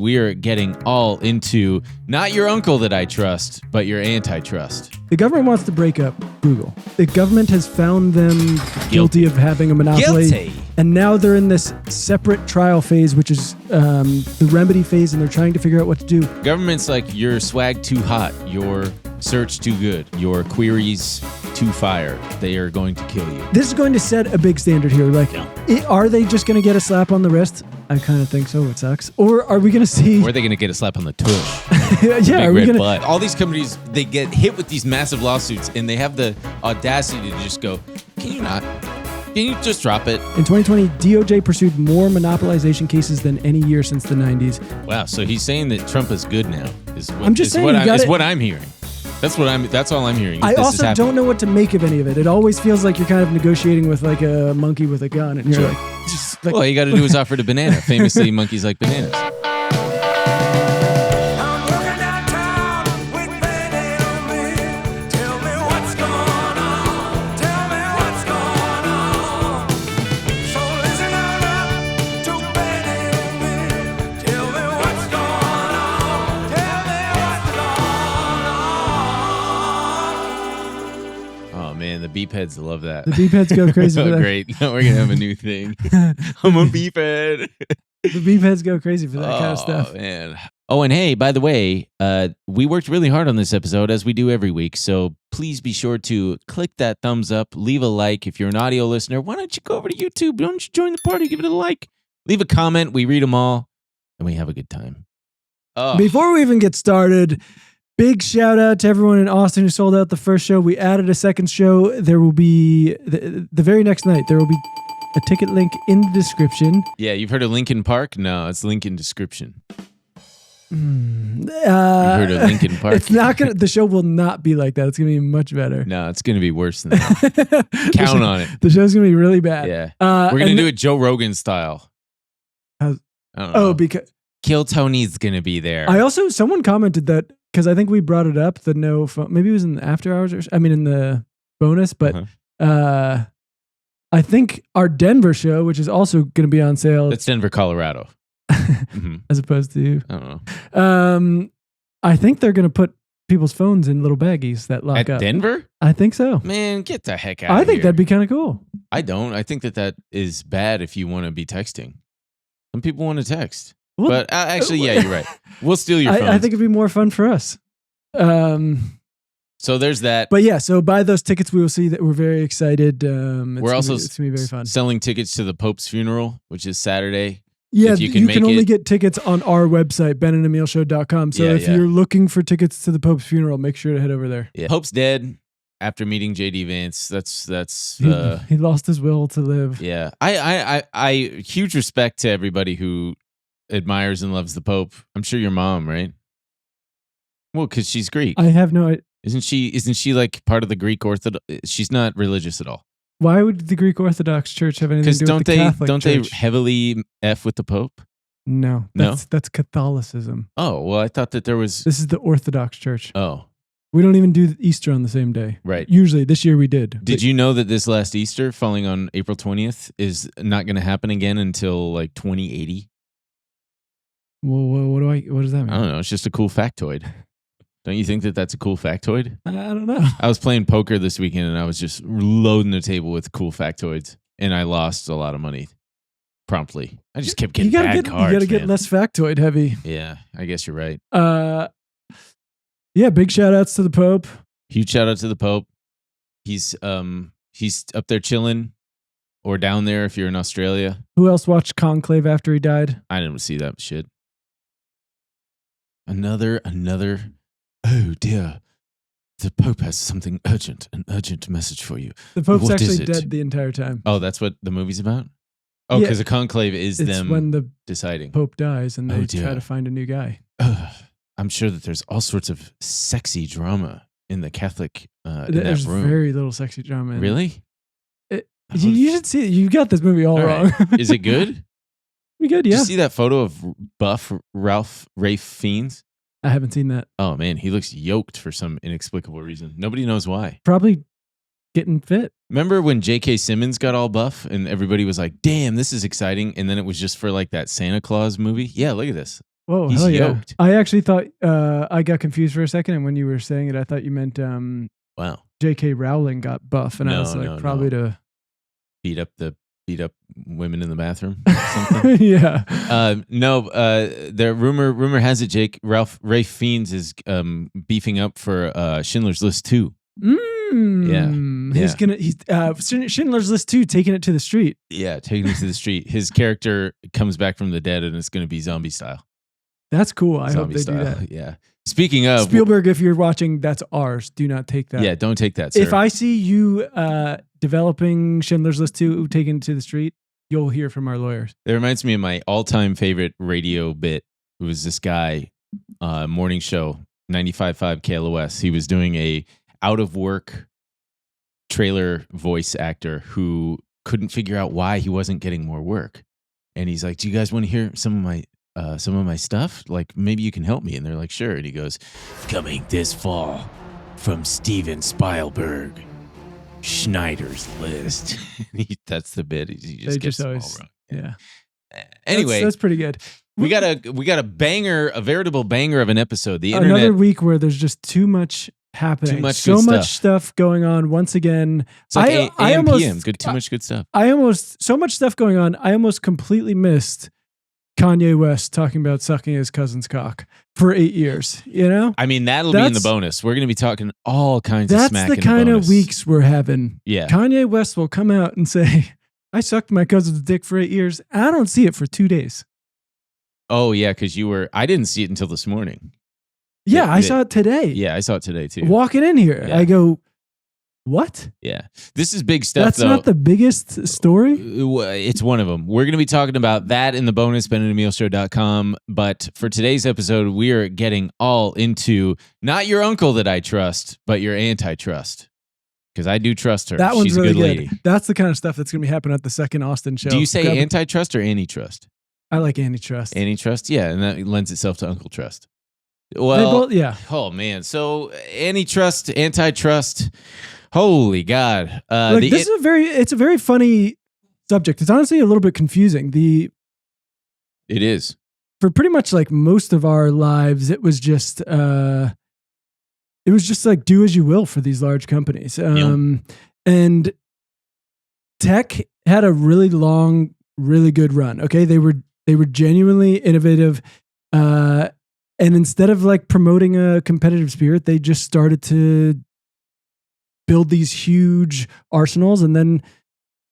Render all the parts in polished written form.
We are getting all into not your uncle that I trust, but your antitrust. The government wants to break up Google. The government has found them guilty of having a monopoly. Guilty. And now they're in this separate trial phase, which is the remedy phase, and they're trying to figure out what to do. Government's like, your swag too hot, your search too good, your queries too fire. They are going to kill you. This is going to set a big standard here. Like, are they just going to get a slap on the wrist? I kind of think so. It sucks. Or are we going to see... Or are they going to get a slap on the tush? Yeah, are we going to... All these companies, they get hit with these massive lawsuits, and they have the audacity to just go, can you not? Can you just drop it? In 2020, DOJ pursued more monopolization cases than any year since the 90s. Wow, so he's saying that Trump is good now. Is what I'm hearing. That's all I'm hearing. I also don't know what to make of any of it. It always feels like you're kind of negotiating with like a monkey with a gun, and you're just like, well, all you got to do is offer it a banana. Famously, monkeys like bananas. Beepheads love that. The beepheads go crazy for that. Great. Now we're going to have a new thing. I'm a beephead. The beepheads go crazy for that kind of stuff. Oh, man. Oh, and hey, by the way, we worked really hard on this episode, as we do every week. So please be sure to click that thumbs up, leave a like. If you're an audio listener, why don't you go over to YouTube? Why don't you join the party? Give it a like. Leave a comment. We read them all, and we have a good time. Oh. Before we even get started... Big shout out to everyone in Austin who sold out the first show. We added a second show. There will be, the very next night, there will be a ticket link in the description. Yeah, you've heard of Lincoln Park? No, it's Lincoln Description. You've heard of Lincoln Park? It's not gonna. The show will not be like that. It's gonna be much better. No, it's gonna be worse than that. Count on it. The show's gonna be really bad. Yeah, we're gonna do it Joe Rogan style. I don't know. Because Kill Tony's gonna be there. Someone commented that. Because I think we brought it up, the no phone. Maybe it was in the after hours, in the bonus. But I think our Denver show, which is also going to be on sale. It's Denver, Colorado. As opposed to... I don't know. I think they're going to put people's phones in little baggies that lock up. At Denver? I think so. Man, get the heck out of here. I think that'd be kind of cool. I don't. I think that is bad if you want to be texting. Some people want to text. Well, but actually, yeah, you're right. We'll steal your phones. I think it'd be more fun for us. So there's that. But yeah, so buy those tickets. We will see that we're very excited. We're also it's gonna be very fun. Selling tickets to the Pope's funeral, which is Saturday. Yeah, you can only get tickets on our website, benandemilshow.com. So if you're looking for tickets to the Pope's funeral, make sure to head over there. Yeah. Pope's dead after meeting JD Vance. That's he lost his will to live. Yeah. I huge respect to everybody who admires and loves the Pope. I'm sure your mom, right? Well, because she's Greek. I have no idea. Isn't she like part of the Greek Orthodox? She's not religious at all. Why would the Greek Orthodox Church have anything to do with the Catholic Church? Don't they heavily F with the Pope? No. That's Catholicism. Oh, well, I thought that there was... This is the Orthodox Church. Oh. We don't even do Easter on the same day. Right. Usually, this year we did. Did you know that this last Easter, falling on April 20th, is not going to happen again until like 2080? Well, what does that mean? I don't know. It's just a cool factoid. Don't you think that that's a cool factoid? I don't know. I was playing poker this weekend and I was just loading the table with cool factoids, and I lost a lot of money promptly. I just kept getting bad cards. You got to get less factoid heavy. Yeah, I guess you're right. Yeah, big shout outs to the Pope. Huge shout out to the Pope. He's up there chilling, or down there if you're in Australia. Who else watched Conclave after he died? I didn't see that shit. Another. Oh dear, the Pope has an urgent message for you. The Pope's actually dead the entire time. Oh, that's what the movie's about? Oh, because the conclave is them when the deciding. Pope dies and they try to find a new guy. I'm sure that there's all sorts of sexy drama in the Catholic There's in that room. Very little sexy drama. Really? You should see it. You got this movie all wrong. Is it good? Pretty good, yeah. Did you see that photo of buff Rafe Fiennes? I haven't seen that. Oh, man. He looks yoked for some inexplicable reason. Nobody knows why. Probably getting fit. Remember when J.K. Simmons got all buff and everybody was like, damn, this is exciting. And then it was just for like that Santa Claus movie. Yeah, look at this. Whoa, He's hell yeah. yoked. I actually thought I got confused for a second, and when you were saying it, I thought you meant Wow. J.K. Rowling got buff, and I was like, probably to beat up women in the bathroom or something. Yeah. The rumor has it Ralph Fiennes is beefing up for Schindler's List 2. He's Schindler's List 2, taking it to the street. Yeah, taking it to the street. His character comes back from the dead, and it's going to be zombie style. That's cool. I hope they do that. Yeah. Speaking of Spielberg, if you're watching, that's ours. Do not take that. Yeah, don't take that, sir. If I see you developing Schindler's List 2, taking it to the street, you'll hear from our lawyers. It reminds me of my all-time favorite radio bit. It was this guy, morning show, 95.5 KLOS. He was doing a out-of-work trailer voice actor who couldn't figure out why he wasn't getting more work. And he's like, do you guys want to hear some of my stuff? Like, maybe you can help me. And they're like, sure. And he goes, coming this fall from Steven Spielberg, Schneider's List. That's the bit. He just gets always wrong. Yeah. Anyway, that's pretty good. We got a banger, a veritable banger of an episode. The Another internet, week where there's just too much happening. Too much so good much stuff going on. Once again, it's like I AM, almost PM. Too much good stuff. So much stuff going on. I almost completely missed Kanye West talking about sucking his cousin's cock for 8 years. You know, I mean, that'll be in the bonus. We're going to be talking all kinds of smack. That's the kind of weeks we're having. Yeah, Kanye West will come out and say, "I sucked my cousin's dick for 8 years. I don't see it for 2 days." Oh yeah, because I didn't see it until this morning. Yeah, I saw it today. Yeah, I saw it today too. Walking in here, I go, what? Yeah. This is big stuff, That's not the biggest story? It's one of them. We're going to be talking about that in the bonus, BenandEmilShow.com. But for today's episode, we are getting all into not your uncle that I trust, but your antitrust. Because I do trust her. That one's She's really a good good. lady. That's the kind of stuff that's going to be happening at the second Austin show. Do you say antitrust or antitrust? I like antitrust. Antitrust? Yeah, and that lends itself to Uncle Trust. Well, both, yeah. Oh, man. So antitrust, antitrust. Holy God. It's a very funny subject. It's honestly a little bit confusing. It is. For pretty much like most of our lives, it was just like do as you will for these large companies. And tech had a really long, really good run. Okay. They were genuinely innovative. And instead of like promoting a competitive spirit, they just started to build these huge arsenals, and then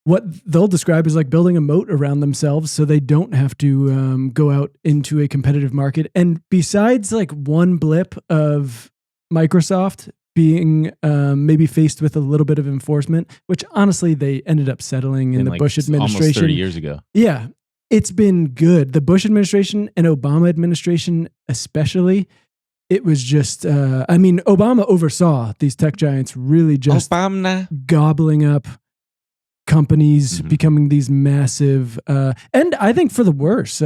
what they'll describe as like building a moat around themselves so they don't have to go out into a competitive market. And besides like one blip of Microsoft being maybe faced with a little bit of enforcement, which honestly they ended up settling in the Bush administration. Almost 30 years ago. Yeah. It's been good. The Bush administration and Obama administration especially, it was just, Obama oversaw these tech giants really just gobbling up companies, becoming these massive, and I think for the worse,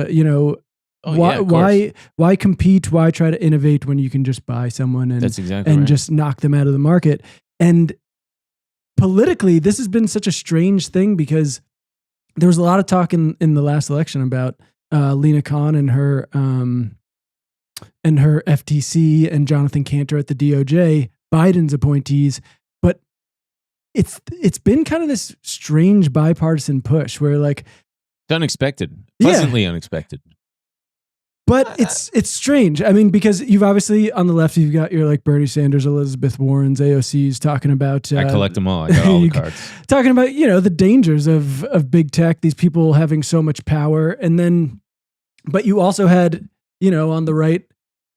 why compete? Why try to innovate when you can just buy someone and just knock them out of the market? And politically, this has been such a strange thing because there was a lot of talk in the last election about Lena Khan and her FTC and Jonathan Cantor at the DOJ, Biden's appointees. But it's been kind of this strange bipartisan push where like it's unexpected, pleasantly unexpected. But it's strange. I mean, because you've obviously on the left, you've got your like Bernie Sanders, Elizabeth Warren's, AOC's talking about. I collect them all. I got all the cards. Talking about the dangers of big tech. These people having so much power, and then, but you also had on the right,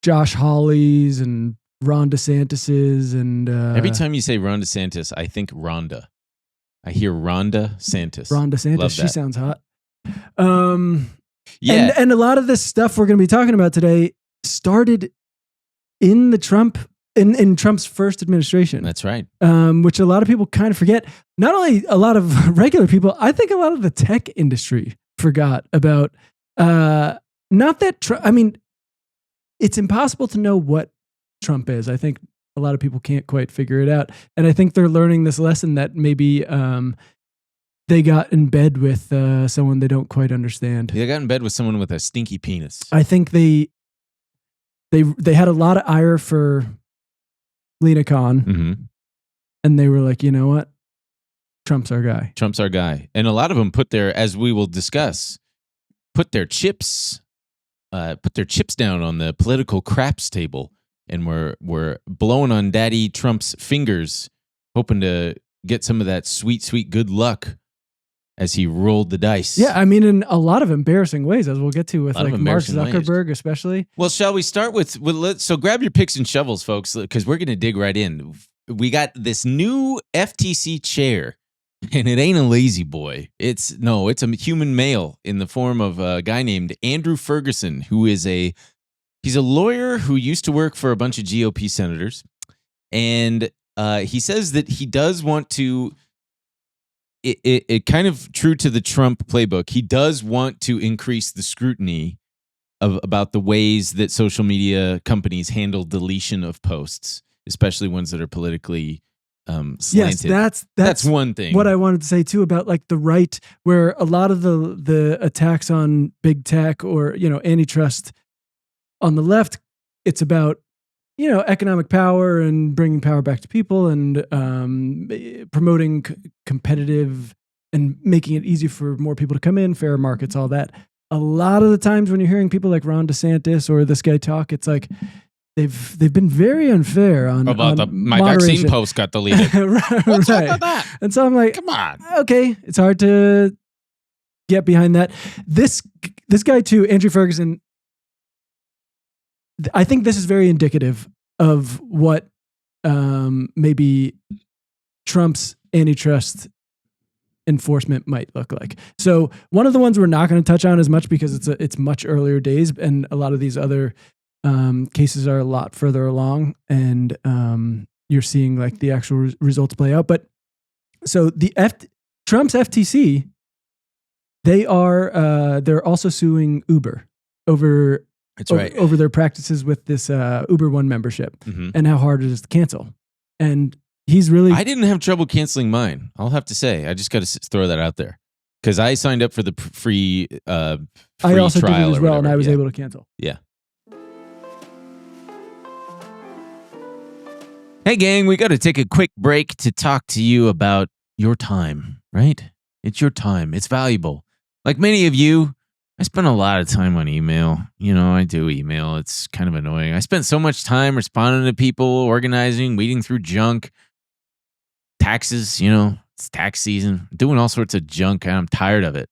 Josh Hawley's and Ron DeSantis's, and every time you say Ron DeSantis, I think Rhonda. I hear Rhonda Santis. Ron DeSantis. She sounds hot. Yeah. And a lot of this stuff we're going to be talking about today started in the in Trump's first administration. That's right. Which a lot of people kind of forget. Not only a lot of regular people, I think a lot of the tech industry forgot about, not that it's impossible to know what Trump is. I think a lot of people can't quite figure it out. And I think they're learning this lesson that maybe, they got in bed with someone they don't quite understand. They got in bed with someone with a stinky penis. I think they they had a lot of ire for Lena Khan, Mm-hmm. and they were like, you know what? Trump's our guy. Trump's our guy. And a lot of them put their, as we will discuss, put their chips down on the political craps table, and were blowing on Daddy Trump's fingers, hoping to get some of that sweet, sweet good luck as he rolled the dice. Yeah, I mean, in a lot of embarrassing ways, as we'll get to with like Mark embarrassing Zuckerberg, especially. Well, shall we start with so grab your picks and shovels, folks, because we're going to dig right in. We got this new FTC chair, and it ain't a lazy boy. It's a human male in the form of a guy named Andrew Ferguson, who is he's a lawyer who used to work for a bunch of GOP senators, and he says that he does want to. It kind of true to the Trump playbook. He does want to increase the scrutiny about the ways that social media companies handle deletion of posts, especially ones that are politically slanted. Yes, that's one thing. What I wanted to say too about like the right, where a lot of the attacks on big tech or antitrust on the left, it's about economic power and bringing power back to people and promoting competitive and making it easy for more people to come in, fair markets, all that. A lot of the times when you're hearing people like Ron DeSantis or this guy talk, it's like they've been very unfair on my moderation. vaccine post got deleted. What's up with that? And so I'm like, come on, okay, it's hard to get behind that. This guy too, Andrew Ferguson. I think this is very indicative of what maybe Trump's antitrust enforcement might look like. So one of the ones we're not going to touch on as much because it's much earlier days, and a lot of these other cases are a lot further along, and you're seeing like the actual results play out. But so Trump's FTC, they're also suing Uber over. That's right. Over their practices with this Uber One membership and how hard it is to cancel. And he's really... I didn't have trouble canceling mine. I'll have to say. I just got to throw that out there. Because I signed up for the free I also did trial it as well, and I was able to cancel. Yeah. Hey, gang, we got to take a quick break to talk to you about your time, right? It's your time. It's valuable. Like many of you, I spend a lot of time on email. I do email. It's kind of annoying. I spent so much time responding to people, organizing, weeding through junk, taxes, it's tax season, doing all sorts of junk, and I'm tired of it.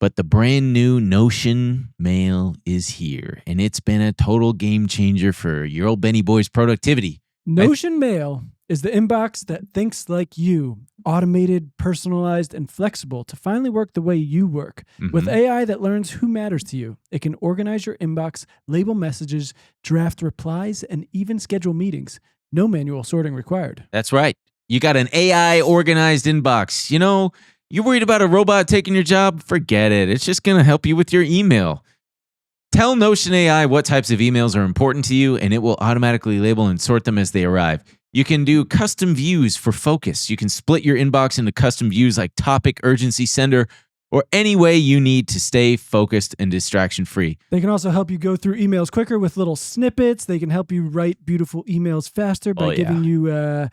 But the brand new Notion Mail is here, and it's been a total game changer for your old Benny boy's productivity. Notion Mail is the inbox that thinks like you, automated, personalized, and flexible to finally work the way you work. Mm-hmm. With AI that learns who matters to you, it can organize your inbox, label messages, draft replies, and even schedule meetings. No manual sorting required. That's right. You got an AI organized inbox. You're worried about a robot taking your job? Forget it. It's just going to help you with your email. Tell Notion AI what types of emails are important to you, and it will automatically label and sort them as they arrive. You can do custom views for focus. You can split your inbox into custom views like topic, urgency, sender, or any way you need to stay focused and distraction-free. They can also help you go through emails quicker with little snippets. They can help you write beautiful emails faster by giving you,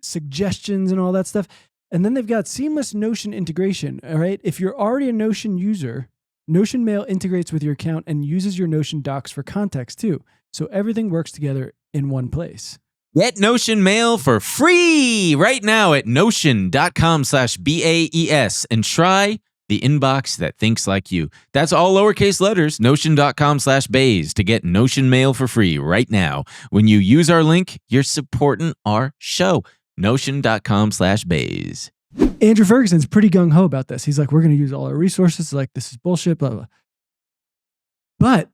suggestions and all that stuff. And then they've got seamless Notion integration, all right? If you're already a Notion user, Notion Mail integrates with your account and uses your Notion docs for context too. So everything works together in one place. Get Notion Mail for free right now at notion.com/BAES and try the inbox that thinks like you. That's all lowercase letters, notion.com/BAES to get Notion Mail for free right now. When you use our link, you're supporting our show. Notion.com/BAES. Andrew Ferguson's pretty gung-ho about this. He's like, we're going to use all our resources. Like, this is bullshit, blah, blah. But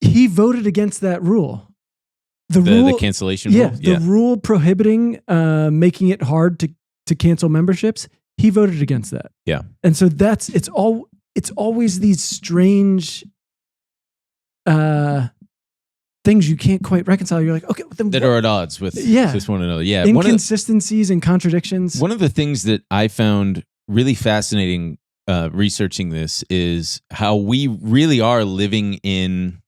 he voted against that rule. The cancellation rule? Yeah, the rule prohibiting making it hard to cancel memberships, he voted against that. Yeah. And so it's always these strange things you can't quite reconcile. You're like, okay, then that are at odds with just one another. Yeah. Inconsistencies and contradictions. One of the things that I found really fascinating researching this is how we really are living in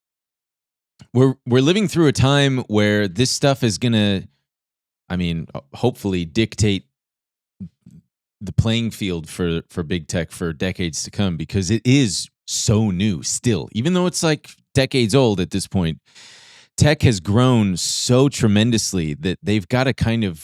we're living through a time where this stuff is gonna, I mean, hopefully dictate the playing field for big tech for decades to come, because it is so new still. Even though it's like decades old at this point, tech has grown so tremendously that they've got to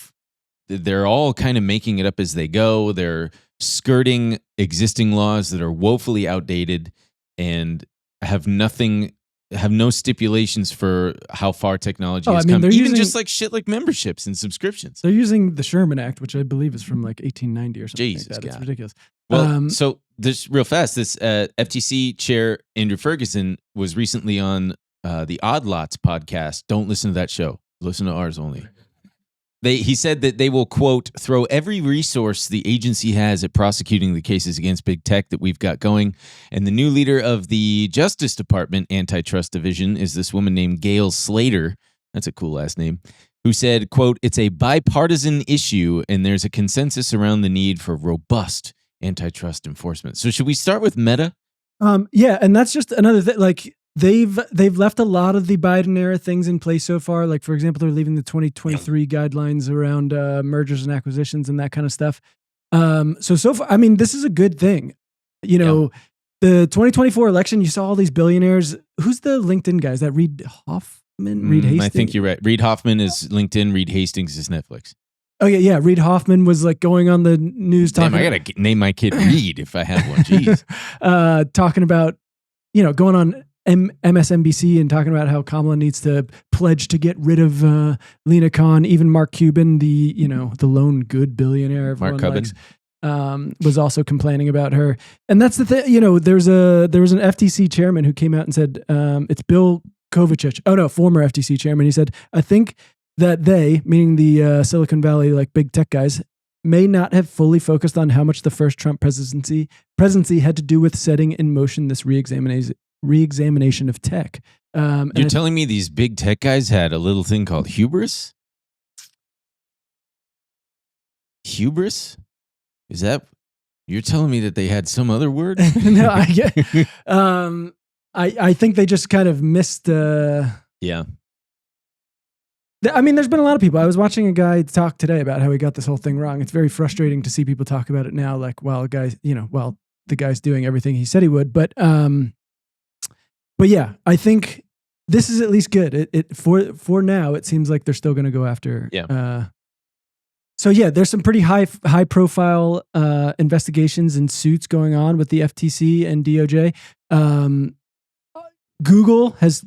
they're all kind of making it up as they go. They're skirting existing laws that are woefully outdated and have no stipulations for how far technology has come. Even just like shit like memberships and subscriptions. They're using the Sherman Act, which I believe is from like 1890 or something. Jesus like that. God. It's ridiculous. Well, so this real fast, this FTC chair, Andrew Ferguson, was recently on the Odd Lots podcast. Don't listen to that show. Listen to ours only. He said that they will, quote, throw every resource the agency has at prosecuting the cases against big tech that we've got going. And the new leader of the Justice Department Antitrust Division is this woman named Gail Slater. That's a cool last name. Who said, quote, it's a bipartisan issue and there's a consensus around the need for robust antitrust enforcement. So should we start with Meta? Yeah, and that's just another thing. Like, they've left a lot of the Biden era things in place so far. Like, for example, they're leaving the 2023 guidelines around mergers and acquisitions and that kind of stuff. So far, I mean, this is a good thing. You know, the 2024 election, you saw all these billionaires. Who's the LinkedIn guy? Is that Reid Hoffman? Reid Hastings? I think you're right. Reid Hoffman is LinkedIn. Reid Hastings is Netflix. Okay, yeah. Reid Hoffman was like going on the news talking. Damn, I gotta name my kid Reid if I have one. Jeez. Talking about, going on MSNBC and talking about how Kamala needs to pledge to get rid of Lena Khan. Even Mark Cuban, the lone good billionaire, Mark Cuban, was also complaining about her. And that's the thing. There was an FTC chairman who came out and said, it's Bill Kovacic. Oh no, former FTC chairman. He said, I think that they, meaning the Silicon Valley like big tech guys, may not have fully focused on how much the first Trump presidency had to do with setting in motion this reexamination of tech. You're telling me these big tech guys had a little thing called hubris? Hubris? Is that, you're telling me that they had some other word? No, I get. I think they just kind of missed. Yeah. I mean, there's been a lot of people. I was watching a guy talk today about how he got this whole thing wrong. It's very frustrating to see people talk about it now. Like, well, the guy's doing everything he said he would. But yeah, I think this is at least good. For now, it seems like they're still going to go after. Yeah. So yeah, there's some pretty high profile investigations and suits going on with the FTC and DOJ. Google has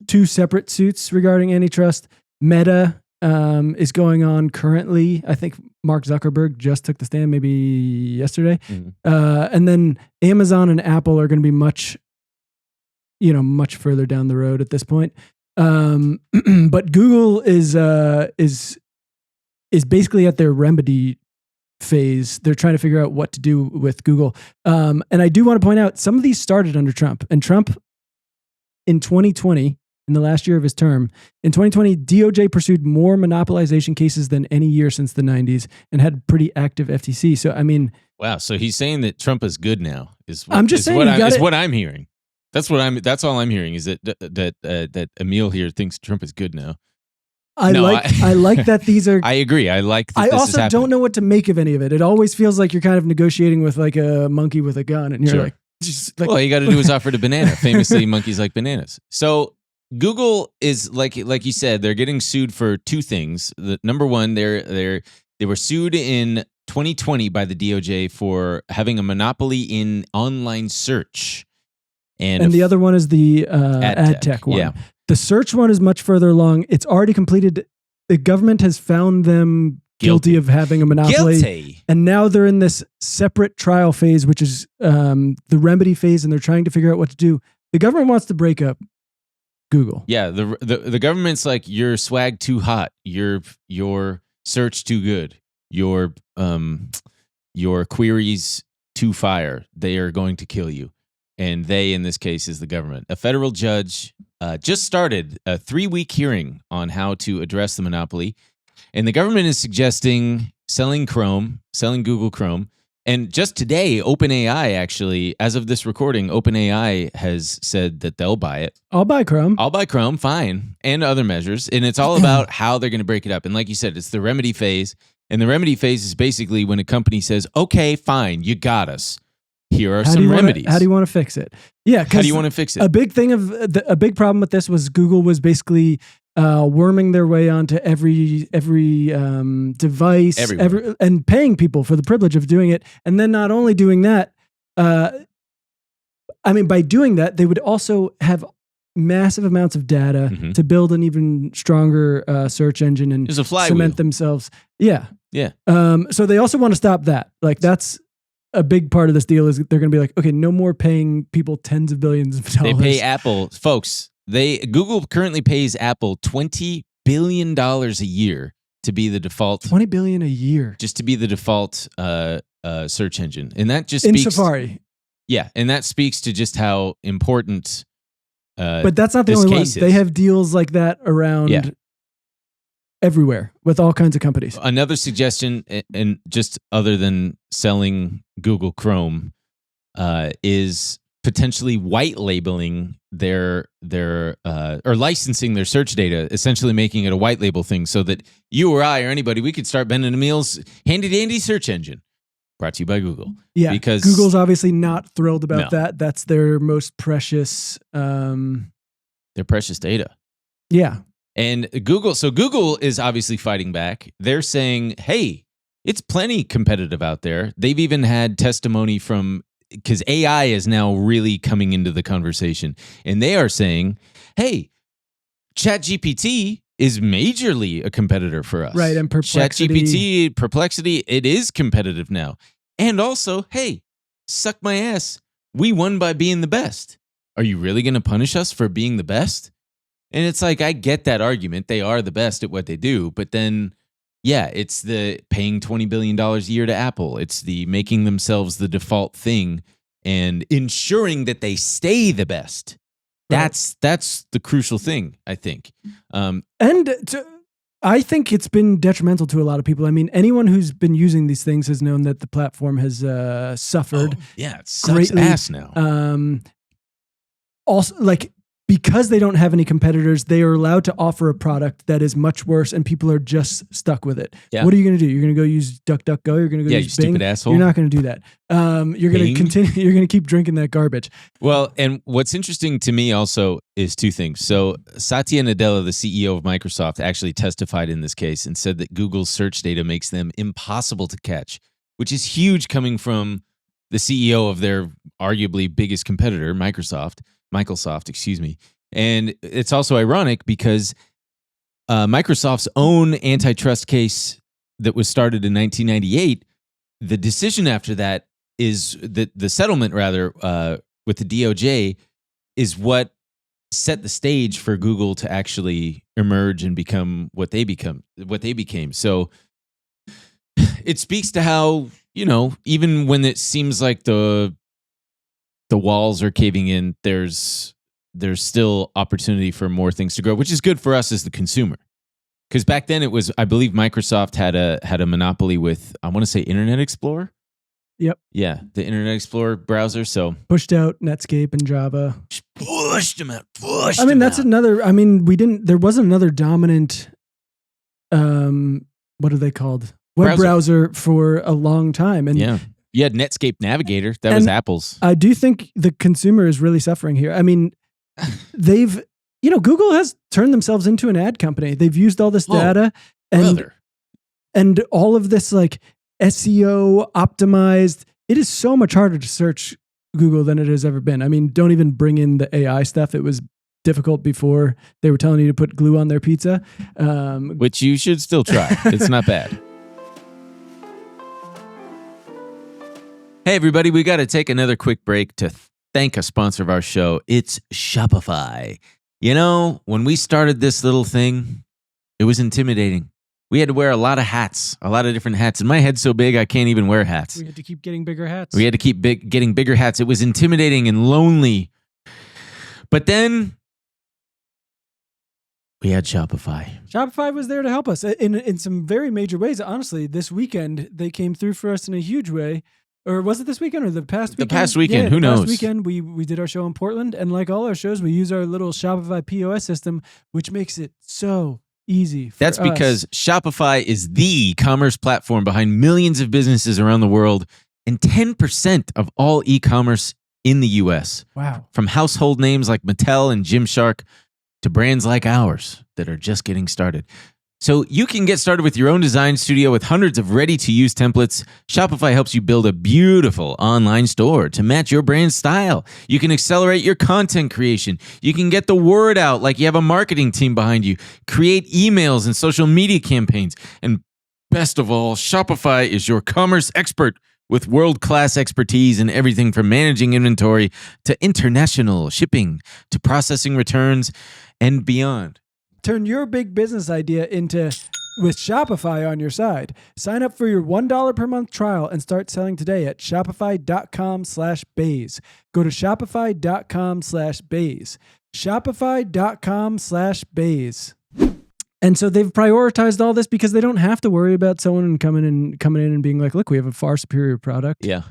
2 separate suits regarding antitrust. Meta is going on currently. I think Mark Zuckerberg just took the stand maybe yesterday. Mm-hmm. And then Amazon and Apple are going to be much further down the road at this point. But Google is basically at their remedy phase. They're trying to figure out what to do with Google. And I do want to point out some of these started under Trump. And Trump in 2020, in the last year of his term, in 2020, DOJ pursued more monopolization cases than any year since the 90s and had pretty active FTC. So, I mean... Wow, so he's saying that Trump is good now. Is what I'm hearing. That's all I'm hearing is that Emil here thinks Trump is good now. I like that these are... I agree. I like that I this is also happening. don't know what to make of any of it. It always feels like you're kind of negotiating with like a monkey with a gun and you're Sure. like... All you got to do is offer to banana. Famously, monkeys like bananas. So Google is like you said, they're getting sued for 2 things. Number one, they were sued in 2020 by the DOJ for having a monopoly in online search, and the other one is the ad tech one. Yeah. The search one is much further along. It's already completed. The government has found them guilty of having a monopoly. Guilty. And now they're in this separate trial phase, which is the remedy phase, and they're trying to figure out what to do. The government wants to break up Google. Yeah, the government's like, your swag too hot, your search too good, your queries too fire. They are going to kill you. And they, in this case, is the government. A federal judge just started a 3-week hearing on how to address the monopoly. And the government is suggesting selling Google Chrome, And just today, OpenAI actually, as of this recording, OpenAI has said that they'll buy it. I'll buy Chrome. I'll buy Chrome, fine, and other measures. And it's all about how they're going to break it up. And like you said, it's the remedy phase. And the remedy phase is basically when a company says, okay, fine, you got us. Here are some remedies. How do you want to fix it? Yeah, how do you want to fix it? A big thing a big problem with this was Google was basically worming their way onto every device, and paying people for the privilege of doing it. And then not only doing that, by doing that, they would also have massive amounts of data to build an even stronger search engine and cement themselves. Yeah. Yeah. So they also want to stop that. Like that's a big part of this deal is they're going to be like, okay, no more paying people tens of billions of dollars. They pay Apple, folks. Google currently pays Apple $20 billion a year to be the default. $20 billion a year, just to be the default search engine, and that just in Safari. Yeah, and that speaks to just how important. But that's not the only one. They have deals like that around everywhere with all kinds of companies. Another suggestion, and just other than selling Google Chrome, is potentially white labeling their or licensing their search data, essentially making it a white label thing, so that you or I or anybody, we could start bending the meals. Handy dandy search engine, brought to you by Google. Yeah, because Google's obviously not thrilled about that. That's their most precious, their precious data. Yeah. And Google is obviously fighting back. They're saying, hey, it's plenty competitive out there. They've even had testimony from, because AI is now really coming into the conversation. And they are saying, hey, ChatGPT is majorly a competitor for us. Right, and Perplexity, it is competitive now. And also, hey, suck my ass. We won by being the best. Are you really going to punish us for being the best? And it's like, I get that argument. They are the best at what they do. But then, yeah, it's the paying $20 billion a year to Apple. It's the making themselves the default thing and ensuring that they stay the best. Right. That's the crucial thing, I think. I think it's been detrimental to a lot of people. I mean, anyone who's been using these things has known that the platform has suffered. Oh, yeah, it sucks greatly. Ass now. Also, like, because they don't have any competitors, they are allowed to offer a product that is much worse, and people are just stuck with it. Yeah. What are you going to do? You're going to go use DuckDuckGo? You're going to go use Bing? Stupid asshole. You're not going to do that. You're going to continue. You're going to keep drinking that garbage. Well, and what's interesting to me also is two things. So Satya Nadella, the CEO of Microsoft, actually testified in this case and said that Google's search data makes them impossible to catch, which is huge coming from the CEO of their arguably biggest competitor, Microsoft, excuse me. And it's also ironic because Microsoft's own antitrust case that was started in 1998, the decision after that is that the settlement, rather, with the DOJ is what set the stage for Google to actually emerge and become what they became. So it speaks to how, even when it seems like the walls are caving in, there's still opportunity for more things to grow, which is good for us as the consumer. Because back then it was, I believe Microsoft had a monopoly with, I want to say, Internet Explorer. Yep. Yeah, the Internet Explorer browser. So pushed out Netscape and Java. Just pushed them out. There wasn't another dominant, what are they called? Web browser for a long time. And yeah. You had Netscape Navigator. That was Apple's. I do think the consumer is really suffering here. I mean, Google has turned themselves into an ad company. They've used all this data and all of this like SEO optimized. It is so much harder to search Google than it has ever been. I mean, don't even bring in the AI stuff. It was difficult before. They were telling you to put glue on their pizza. Which you should still try. It's not bad. Hey, everybody, we got to take another quick break to thank a sponsor of our show. It's Shopify. When we started this little thing, it was intimidating. We had to wear a lot of hats, a lot of different hats. And my head's so big, I can't even wear hats. We had to keep getting bigger hats. We had to keep getting bigger hats. It was intimidating and lonely. But then we had Shopify. Shopify was there to help us in some very major ways. Honestly, this weekend, they came through for us in a huge way. Or was it this weekend or the past weekend? The past weekend, yeah, who knows? Last weekend, we did our show in Portland, and like all our shows, we use our little Shopify POS system, which makes it so easy for That's us. because Shopify is the commerce platform behind millions of businesses around the world and 10% of all e-commerce in the U.S. Wow. From household names like Mattel and Gymshark to brands like ours that are just getting started. So you can get started with your own design studio with hundreds of ready-to-use templates. Shopify helps you build a beautiful online store to match your brand style. You can accelerate your content creation. You can get the word out like you have a marketing team behind you. Create emails and social media campaigns. And best of all, Shopify is your commerce expert with world-class expertise in everything from managing inventory to international shipping to processing returns and beyond. Turn your big business idea into with Shopify on your side. Sign up for your $1 per month trial and start selling today at shopify.com/Baze. Go to shopify.com/Baze. Shopify.com/Baze. And so they've prioritized all this because they don't have to worry about someone coming in and being like, look, we have a far superior product. Yeah.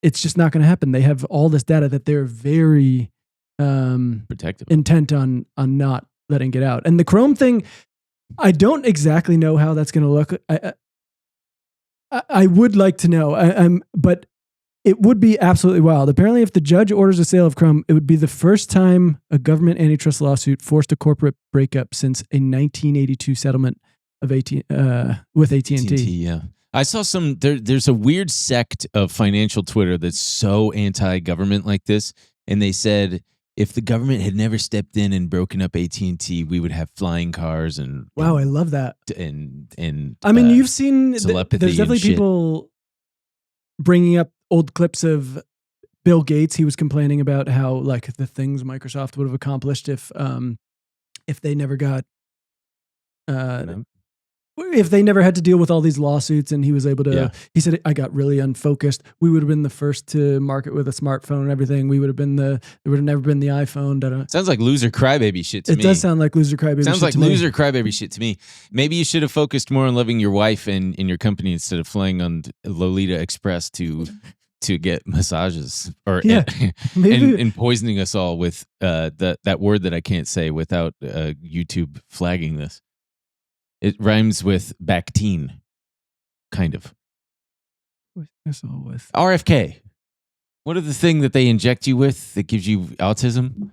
It's just not going to happen. They have all this data that they're very protective, intent on not letting get out. And the Chrome thing, I don't exactly know how that's going to look. I would like to know, but it would be absolutely wild. Apparently, if the judge orders a sale of Chrome, it would be the first time a government antitrust lawsuit forced a corporate breakup since a 1982 settlement of with AT&T. Yeah. I saw there's a weird sect of financial Twitter that's so anti-government like this, and they said, if the government had never stepped in and broken up AT&T, we would have flying cars and wow, I love that. And I mean, you've seen there's definitely shit. People bringing up old clips of Bill Gates. He was complaining about how like the things Microsoft would have accomplished if they never got if they never had to deal with all these lawsuits, and he was able to, he said, I got really unfocused. We would have been the first to market with a smartphone and everything. There would have never been the iPhone. Sounds like loser crybaby shit to me. It does sound like loser crybaby shit. Sounds like loser crybaby shit to me. Maybe you should have focused more on loving your wife and in your company instead of flying on Lolita Express to get massages or and poisoning us all with that word that I can't say without YouTube flagging this. It rhymes with Bactine, kind of. RFK. What are the thing that they inject you with that gives you autism?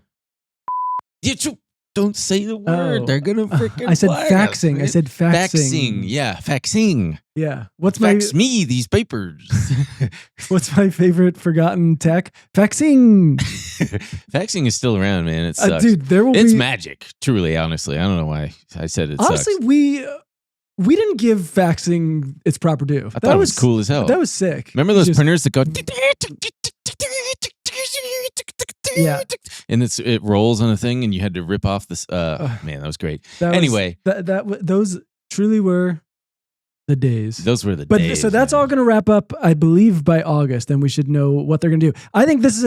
Don't say the word. They're gonna freaking. I said faxing. Us. I said faxing. Faxing. Yeah, faxing. Yeah. Fax me these papers. What's my favorite forgotten tech? Faxing. Faxing is still around, man. It sucks. Dude, it's magic. Truly, honestly, I don't know why I said it. Honestly, sucks. we didn't give faxing its proper due. I thought it was cool as hell. That was sick. Remember those printers that go? Yeah, and it rolls on a thing, and you had to rip off this. Man, that was great. Those truly were the days. Those were the days. So that's all going to wrap up, I believe, by August, and we should know what they're going to do. I think this is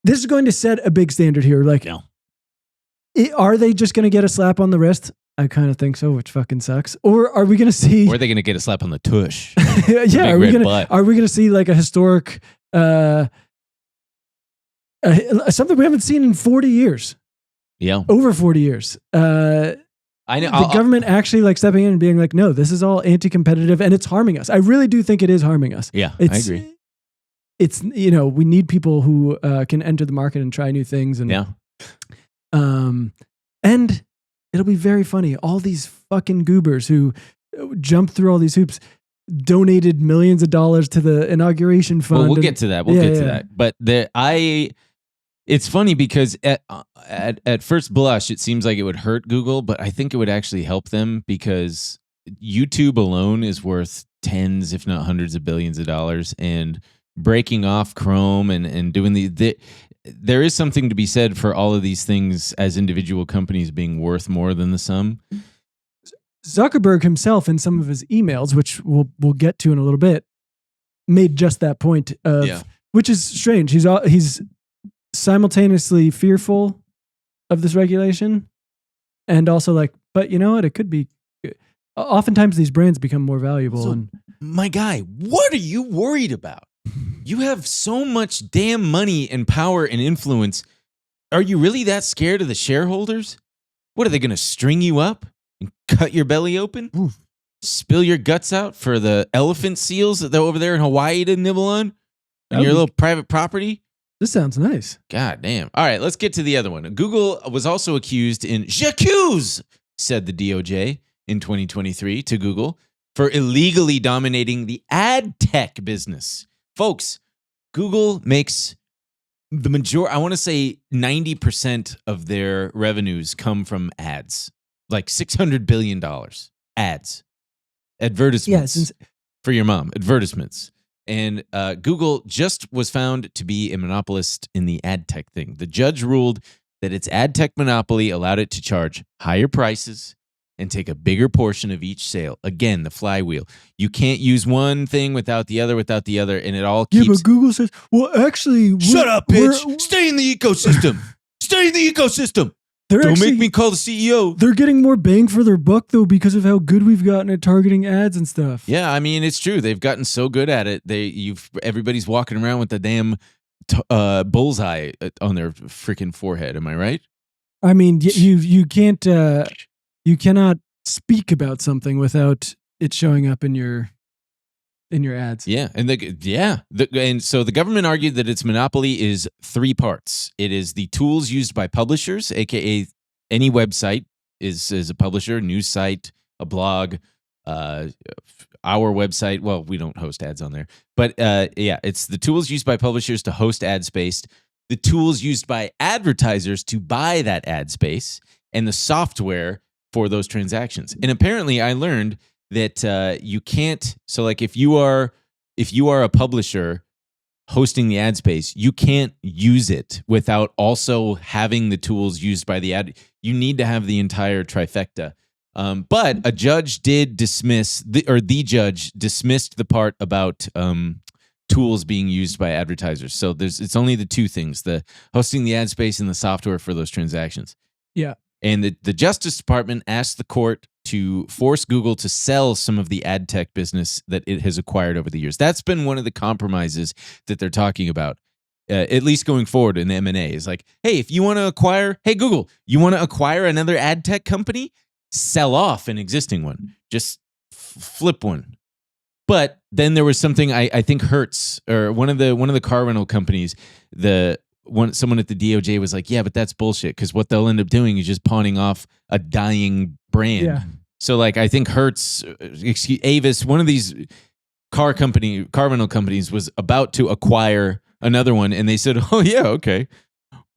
This is going to set a big standard here. Like, are they just going to get a slap on the wrist? I kind of think so, which fucking sucks. Or are we going to see? Or are they going to get a slap on the tush? Yeah, are we going to see like a historic? Something we haven't seen in 40 years. Yeah. Over 40 years. I know. The government actually like stepping in and being like, no, this is all anti-competitive and it's harming us. I really do think it is harming us. Yeah, I agree. It's, we need people who can enter the market and try new things. And, and it'll be very funny. All these fucking goobers who jumped through all these hoops donated millions of dollars to the inauguration fund. Well, we'll get to that. We'll get to that. But it's funny because at first blush, it seems like it would hurt Google, but I think it would actually help them because YouTube alone is worth tens, if not hundreds of billions of dollars. And breaking off Chrome and doing there is something to be said for all of these things as individual companies being worth more than the sum. Zuckerberg himself in some of his emails, which we'll get to in a little bit, made just that point of, which is strange. He's simultaneously fearful of this regulation and also like, but you know what? It could be oftentimes these brands become more valuable. So, and my guy, what are you worried about? You have so much damn money and power and influence. Are you really that scared of the shareholders? What are they going to string you up and cut your belly open? Oof. Spill your guts out for the elephant seals that they're over there in Hawaii to nibble on your little private property? This sounds nice. God damn. All right, let's get to the other one. Google was also accused j'accuse, said the DOJ in 2023 to Google, for illegally dominating the ad tech business. Folks, Google makes the majority, I want to say 90% of their revenues come from ads, like $600 billion. Ads. Advertisements for your mom. Advertisements. And Google just was found to be a monopolist in the ad tech thing. The judge ruled that its ad tech monopoly allowed it to charge higher prices and take a bigger portion of each sale. Again, the flywheel. You can't use one thing without the other, and it all keeps... Yeah, but Google says, well, actually... Shut up, bitch! Stay in the ecosystem! Stay in the ecosystem! Don't make me call the CEO. They're getting more bang for their buck, though, because of how good we've gotten at targeting ads and stuff. Yeah, I mean, it's true. They've gotten so good at it. Everybody's walking around with the damn bullseye on their freaking forehead. Am I right? I mean, you can't... you cannot speak about something without it showing up in your ads. Yeah, and so the government argued that its monopoly is three parts. It is the tools used by publishers, aka any website is a publisher, news site, a blog, our website. Well, we don't host ads on there, but it's the tools used by publishers to host ad space, the tools used by advertisers to buy that ad space, and the software for those transactions. And apparently I learned that you can't, so like if you are a publisher hosting the ad space, you can't use it without also having the tools used by the ad. You need to have the entire trifecta. But a judge did dismiss, the judge dismissed the part about tools being used by advertisers. So it's only the two things, the hosting the ad space and the software for those transactions. Yeah. And the Justice Department asked the court to force Google to sell some of the ad tech business that it has acquired over the years. That's been one of the compromises that they're talking about, at least going forward in the M&A. Is like, hey, if you want to acquire, hey, Google, you want to acquire another ad tech company? Sell off an existing one. Just flip one. But then there was something I think Hertz, or one of the car rental companies, someone at the DOJ was like, yeah, but that's bullshit, because what they'll end up doing is just pawning off a dying brand. Yeah. So like I think Hertz, Avis, one of these car rental companies was about to acquire another one, and they said, oh yeah, okay,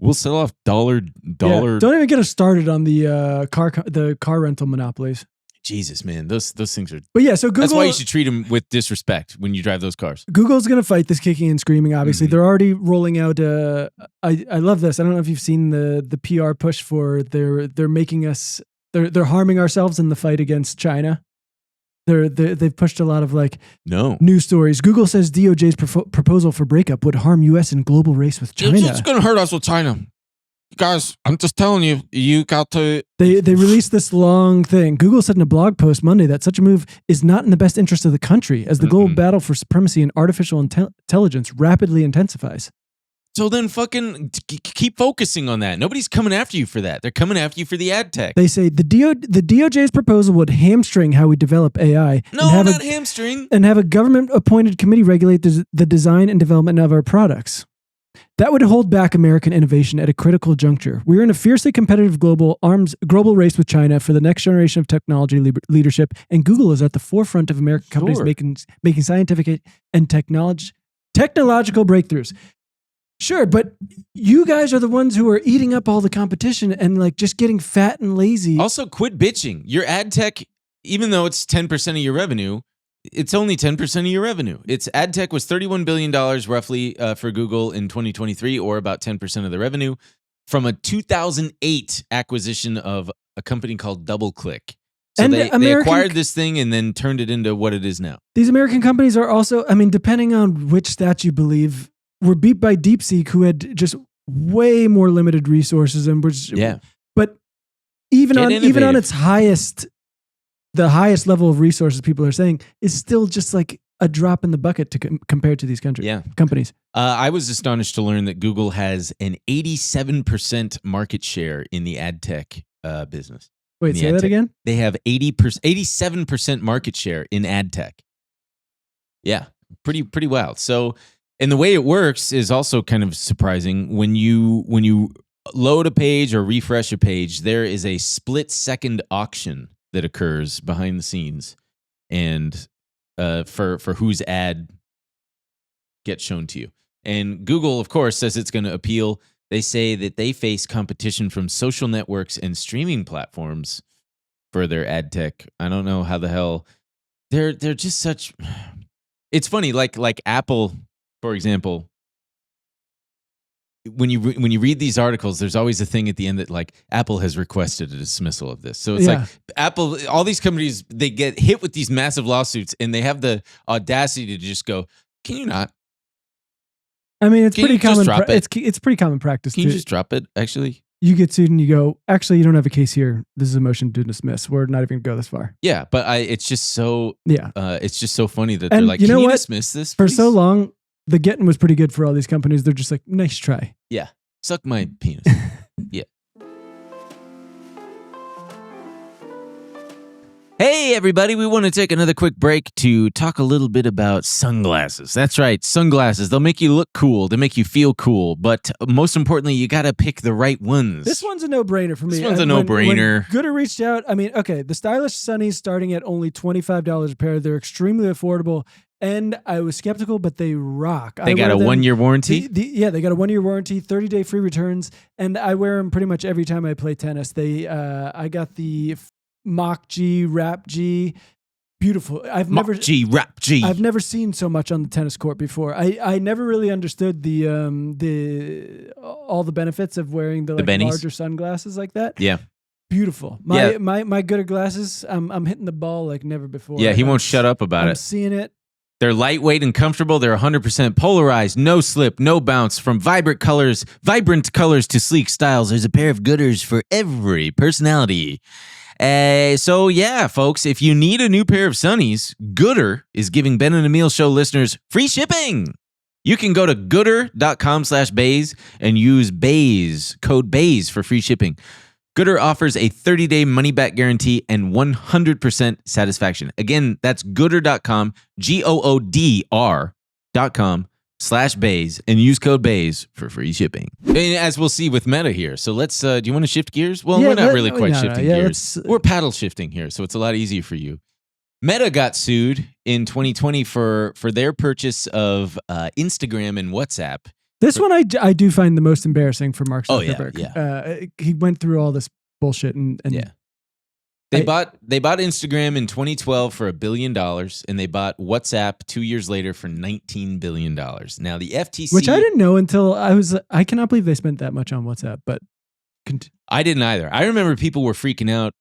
we'll sell off dollar. Yeah, don't even get us started on the car rental monopolies. Jesus, man, those things are. But yeah, so Google. That's why you should treat them with disrespect when you drive those cars. Google's going to fight this kicking and screaming. Obviously, they're already rolling out. I love this. I don't know if you've seen the PR push for they're making us. They're harming ourselves in the fight against China. They've pushed a lot of news stories. Google says DOJ's proposal for breakup would harm U.S. and global race with China. It's going to hurt us with China. Guys, I'm just telling you, you got to... They released this long thing. Google said in a blog post Monday that such a move is not in the best interest of the country as the global battle for supremacy and artificial intelligence rapidly intensifies. So then fucking keep focusing on that. Nobody's coming after you for that. They're coming after you for the ad tech. They say the DOJ's proposal would hamstring how we develop AI. No, not hamstring. And have a government-appointed committee regulate the design and development of our products. That would hold back American innovation at a critical juncture. We're in a fiercely competitive global race with China for the next generation of technology leadership, and Google is at the forefront of American companies making scientific and technological breakthroughs. Sure, but you guys are the ones who are eating up all the competition and just getting fat and lazy. Also, quit bitching. Your ad tech, even though it's 10% of your revenue, it's only 10% of your revenue. Its ad tech was $31 billion roughly for Google in 2023, or about 10% of the revenue, from a 2008 acquisition of a company called DoubleClick. So they acquired this thing and then turned it into what it is now. These American companies are also, depending on which stat you believe, were beat by DeepSeek, who had just way more limited resources and was. Yeah. But even on its highest the highest level of resources people are saying is still just like a drop in the bucket to compared to these companies. I was astonished to learn that Google has an 87% market share in the ad tech business. Wait, say that again? They have 87% market share in ad tech. Yeah, pretty wild. So, and the way it works is also kind of surprising. When you load a page or refresh a page, there is a split-second auction that occurs behind the scenes, and for whose ad gets shown to you. And Google, of course, says it's going to appeal. They say that they face competition from social networks and streaming platforms for their ad tech. I don't know how the hell they're just such. It's funny, like Apple, for example. When you read these articles, there's always a thing at the end that like Apple has requested a dismissal of this. So it's like Apple, all these companies, they get hit with these massive lawsuits, and they have the audacity to just go, "Can you not?" I mean, it's pretty common. It's pretty common practice. Can you just drop it? Actually, you get sued and you go, "Actually, you don't have a case here. This is a motion to dismiss. We're not even going to go this far." Yeah, but it's just so it's just so funny that and they're like, "Can you dismiss this?" For please? so long, the getting was pretty good for all these companies. They're just like, "Nice try." Yeah, suck my penis. Yeah. Hey, everybody, we want to take another quick break to talk a little bit about sunglasses. That's right, sunglasses. They'll make you look cool. They make you feel cool. But most importantly, you got to pick the right ones. This one's a no-brainer for me. This one's a no-brainer. When GOODR reached out, I mean, okay, the stylish sunnies starting at only $25 a pair. They're extremely affordable. And I was skeptical, but they rock. They got a 1-year warranty? Yeah, they got a 1-year warranty, 30-day free returns. And I wear them pretty much every time I play tennis. I got the Mach G, Rap G, beautiful. I've never seen so much on the tennis court before. I never really understood the all the benefits of wearing the larger sunglasses like that. Yeah, beautiful. My GOODR glasses. I'm hitting the ball like never before. Yeah, he won't shut up about it. I'm seeing it. They're lightweight and comfortable. They're 100% polarized, no slip, no bounce. From vibrant colors to sleek styles, there's a pair of GOODRs for every personality. So yeah, folks, if you need a new pair of sunnies, GOODR is giving Ben and Emil Show listeners free shipping. You can go to goodr.com/Bays and use code BAYS for free shipping. GOODR offers a 30-day money-back guarantee and 100% satisfaction. Again, that's goodr.com, GOODR.com/Bays, and use code BAYS for free shipping. And as we'll see with Meta here. So let's, do you want to shift gears? Well, we're not really quite shifting gears. We're paddle shifting here, so it's a lot easier for you. Meta got sued in 2020 for their purchase of Instagram and WhatsApp. This one I do find the most embarrassing for Mark Zuckerberg. Yeah. He went through all this bullshit and They bought Instagram in 2012 for $1 billion, and they bought WhatsApp 2 years later for $19 billion. Now the FTC, which I didn't know until I cannot believe they spent that much on WhatsApp, but I didn't either. I remember people were freaking out.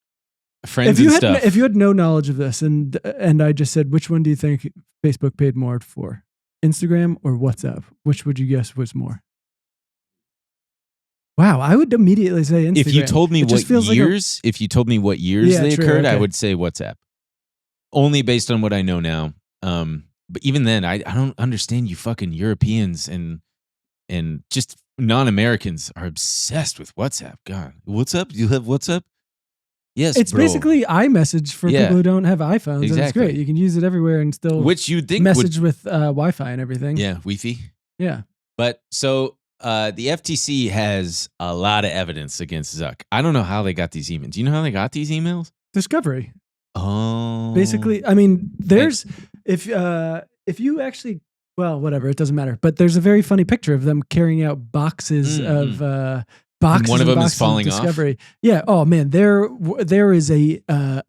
Friends and stuff. If you had no knowledge of this, and I just said, which one do you think Facebook paid more for? Instagram or WhatsApp? Which would you guess was more? Wow, I would immediately say Instagram. If you told me what years they occurred, I would say WhatsApp. Only based on what I know now. But even then, I don't understand you fucking Europeans and just non-Americans are obsessed with WhatsApp. God, WhatsApp? You have WhatsApp? Yes, it's basically iMessage for people who don't have iPhones. Exactly. And it's great. You can use it everywhere and still message with Wi-Fi and everything. Yeah, Wi-Fi. Yeah. But so the FTC has a lot of evidence against Zuck. I don't know how they got these emails. Do you know how they got these emails? Discovery. Oh. Basically, I mean, there's if you actually, well, whatever, it doesn't matter. But there's a very funny picture of them carrying out boxes of boxes. And one of them is falling Discovery. Off. Yeah. Oh man, there is a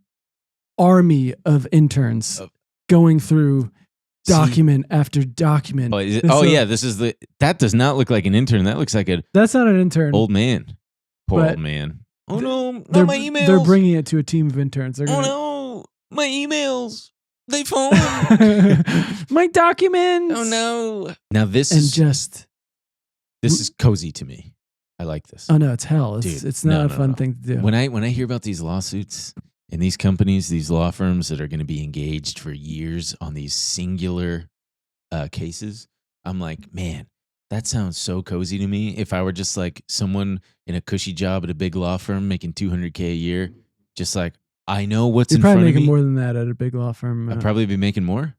army of interns going through document after document. That does not look like an intern. That looks like that's not an intern. Old man. Poor old man. Oh no, not my emails. They're bringing it to a team of interns. Oh no, my emails. They phone. My documents. Oh no. Now this is cozy to me. I like this. Oh no, it's hell. It's not a fun thing to do. When I hear about these lawsuits And these companies, these law firms that are going to be engaged for years on these singular cases, I'm like, man, that sounds so cozy to me. If I were just like someone in a cushy job at a big law firm making $200K a year, just like, I know what's You're in front probably of me. making more than that at a big law firm. I'd probably be making more.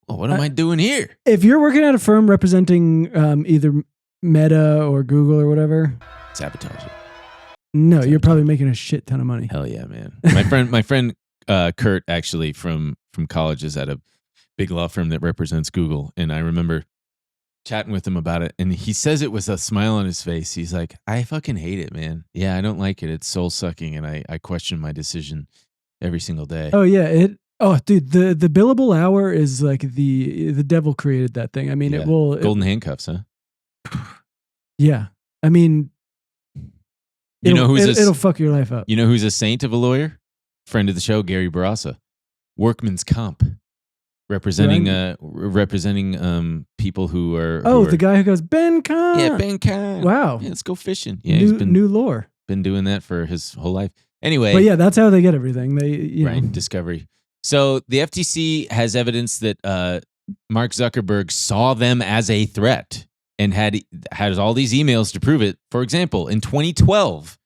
Well, what am I doing here? If you're working at a firm representing either Meta or Google or whatever, Sabotage it. No, you're probably making a shit ton of money. Hell yeah, man. My friend Kurt, actually from college, is at a big law firm that represents Google, and I remember chatting with him about it, and he says it with a smile on his face. He's like, I fucking hate it, man. Yeah, I don't like it. It's soul sucking, and I question my decision every single day. Oh yeah, dude, the billable hour is like the devil created that thing. I mean, Yeah. it will Golden handcuffs, huh? Yeah, I mean, it'll fuck your life up. You know who's a saint of a lawyer? Friend of the show, Gary Barassa. Workman's Comp. Representing people who are the guy who goes, Ben Kahn. Yeah, Ben Kahn. Wow. Yeah, let's go fishing. Yeah, new lore. Been doing that for his whole life. Anyway. But yeah, that's how they get everything. They right, discovery. So the FTC has evidence that Mark Zuckerberg saw them as a threat and has all these emails to prove it. For example, in 2012,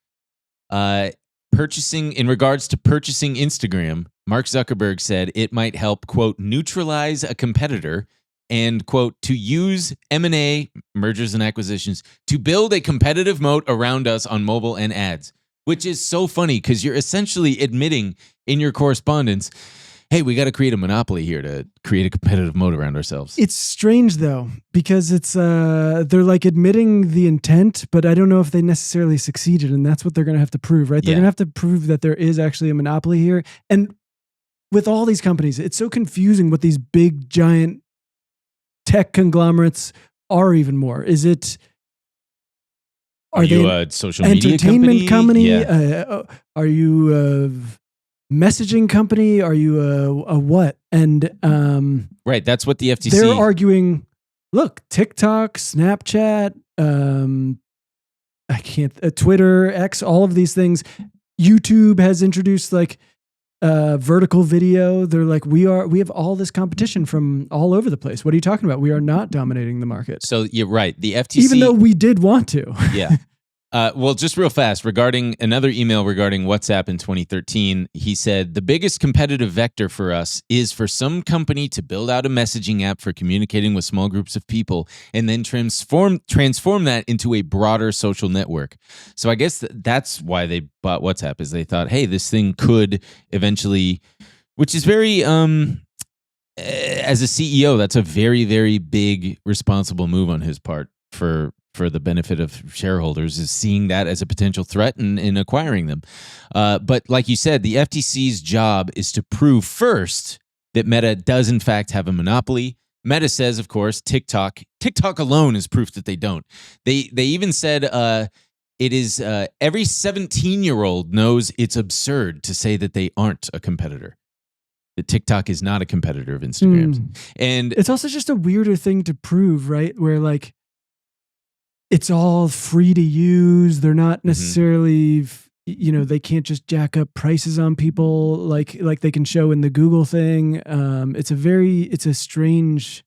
in regards to purchasing Instagram, Mark Zuckerberg said it might help, quote, neutralize a competitor and, quote, to use M&A, mergers and acquisitions, to build a competitive moat around us on mobile and ads, which is so funny because you're essentially admitting in your correspondence, hey, we got to create a monopoly here to create a competitive moat around ourselves. It's strange though, because it's they're like admitting the intent, but I don't know if they necessarily succeeded, and that's what they're going to have to prove, right? They're going to have to prove that there is actually a monopoly here. And with all these companies, it's so confusing what these big giant tech conglomerates are even more. Is it are you a social media entertainment company? Yeah. Are you messaging company? Are you a what? And right, that's what the FTC. They're arguing. Look, TikTok, Snapchat, Twitter, X, all of these things. YouTube has introduced like vertical video. They're like, we have all this competition from all over the place. What are you talking about? We are not dominating the market. So you're right. The FTC, even though we did want to. Yeah. Well, just real fast, regarding another email regarding WhatsApp in 2013, he said, the biggest competitive vector for us is for some company to build out a messaging app for communicating with small groups of people and then transform that into a broader social network. So I guess that's why they bought WhatsApp, is they thought, hey, this thing could eventually, which is very, as a CEO, that's a very, very big responsible move on his part for the benefit of shareholders, is seeing that as a potential threat and acquiring them. But like you said, the FTC's job is to prove first that Meta does in fact have a monopoly. Meta says, of course, TikTok alone is proof that they don't. They even said it is every 17-year-old knows it's absurd to say that they aren't a competitor. That TikTok is not a competitor of Instagram's. And it's also just a weirder thing to prove, right? Where like, it's all free to use. They're not necessarily, they can't just jack up prices on people like they can show in the Google thing. It's a strange,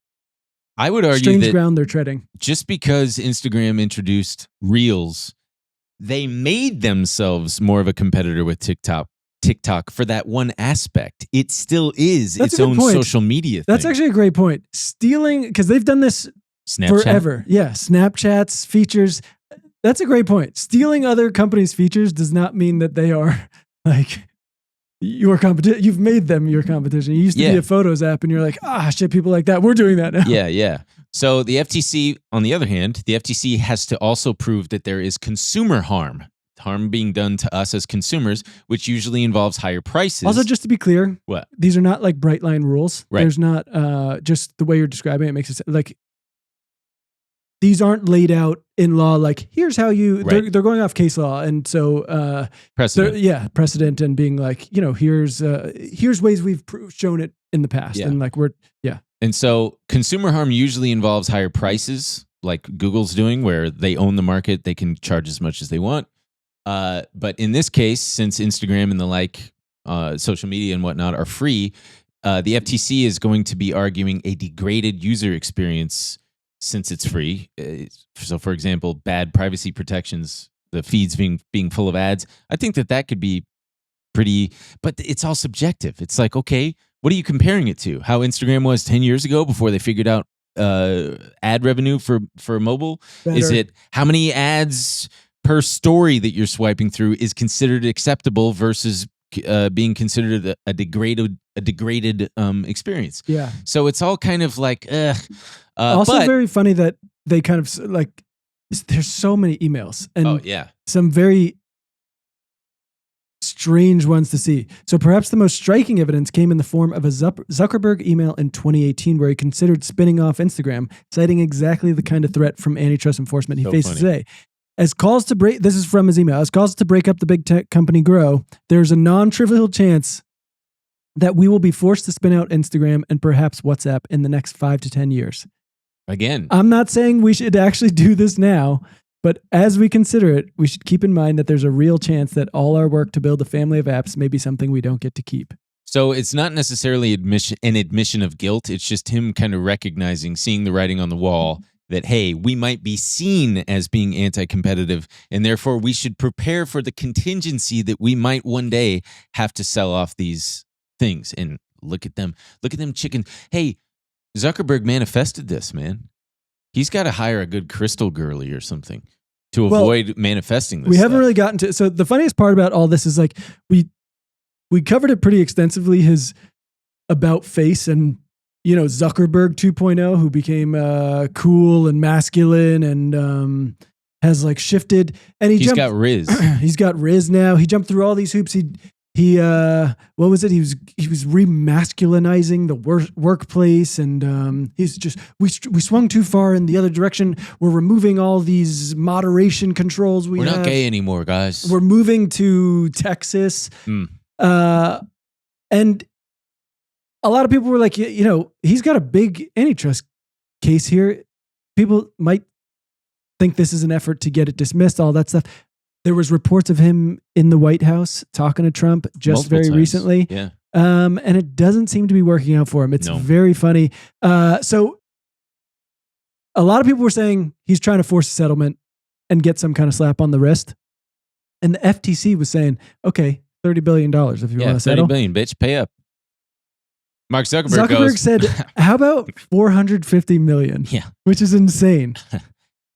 I would argue strange that ground they're treading. Just because Instagram introduced Reels, they made themselves more of a competitor with TikTok for that one aspect. It still is its own social media thing. That's actually a great point. Stealing, because they've done this Snapchat? forever. Yeah, Snapchat's features. That's a great point. Stealing other companies' features does not mean that they are like your competition. You've made them your competition. You used to be a photos app and you're like, shit, people like that. We're doing that now. Yeah. So the FTC, on the other hand, the FTC has to also prove that there is consumer harm being done to us as consumers, which usually involves higher prices. Also, just to be clear, what? These are not like bright line rules. Right. There's not just the way you're describing it makes it like these aren't laid out in law. Like, here's how you, they're going off case law. And so, precedent. Precedent, and being like, here's ways we've shown it in the past. Yeah. And like, And so consumer harm usually involves higher prices, like Google's doing, where they own the market. They can charge as much as they want. But in this case, since Instagram and the like social media and whatnot are free, the FTC is going to be arguing a degraded user experience since it's free. So, for example, bad privacy protections, the feeds being full of ads. I think that could be pretty, but it's all subjective. It's like, okay, what are you comparing it to? How Instagram was 10 years ago before they figured out ad revenue for mobile? Better. Is it how many ads per story that you're swiping through is considered acceptable versus being considered a degraded experience? Yeah. So it's all kind of like, also but, very funny that they kind of like, there's so many emails and some very strange ones to see. So perhaps the most striking evidence came in the form of a Zuckerberg email in 2018 where he considered spinning off Instagram, citing exactly the kind of threat from antitrust enforcement he faces today. As calls to break, this is from his email, as calls to break up the big tech company grow, there's a non-trivial chance that we will be forced to spin out Instagram and perhaps WhatsApp in the next 5 to 10 years. Again, I'm not saying we should actually do this now, but as we consider it, we should keep in mind that there's a real chance that all our work to build a family of apps may be something we don't get to keep. So it's not necessarily an admission of guilt. It's just him kind of recognizing, seeing the writing on the wall that, hey, we might be seen as being anti-competitive, and therefore we should prepare for the contingency that we might one day have to sell off these things. And look at them chicken. Hey, Zuckerberg manifested this, man. He's got to hire a good crystal girly or something to avoid manifesting this. We haven't really gotten to. So the funniest part about all this is like we covered it pretty extensively. His about face and Zuckerberg 2.0, who became cool and masculine and has like shifted. And he's got Riz. He's got Riz now. He jumped through all these hoops. He what was it? He was remasculinizing the workplace, and he's just we swung too far in the other direction. We're removing all these moderation controls. We're not gay anymore, guys. We're moving to Texas, and a lot of people were like, he's got a big antitrust case here. People might think this is an effort to get it dismissed. All that stuff. There was reports of him in the White House talking to Trump just multiple times. Recently. Yeah. And it doesn't seem to be working out for him. It's very funny. So a lot of people were saying he's trying to force a settlement and get some kind of slap on the wrist. And the FTC was saying, okay, $30 billion if you want to settle. $30 billion, bitch, pay up. Mark Zuckerberg goes, said, how about $450 million? Yeah. Which is insane.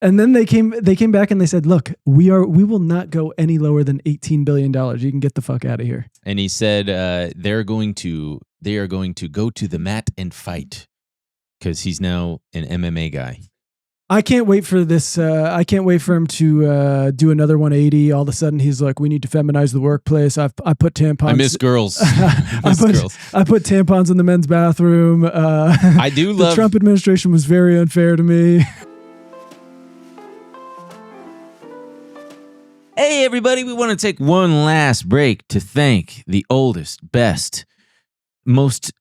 And then they came back and they said, look, we will not go any lower than $18 billion. You can get the fuck out of here. And he said they are going to go to the mat and fight because he's now an MMA guy. I can't wait for this. I can't wait for him to do another 180. All of a sudden, he's like, "We need to feminize the workplace." I put tampons. I miss girls. I put tampons in the men's bathroom. I do love the Trump administration was very unfair to me. Hey, everybody, we want to take one last break to thank the oldest, best, most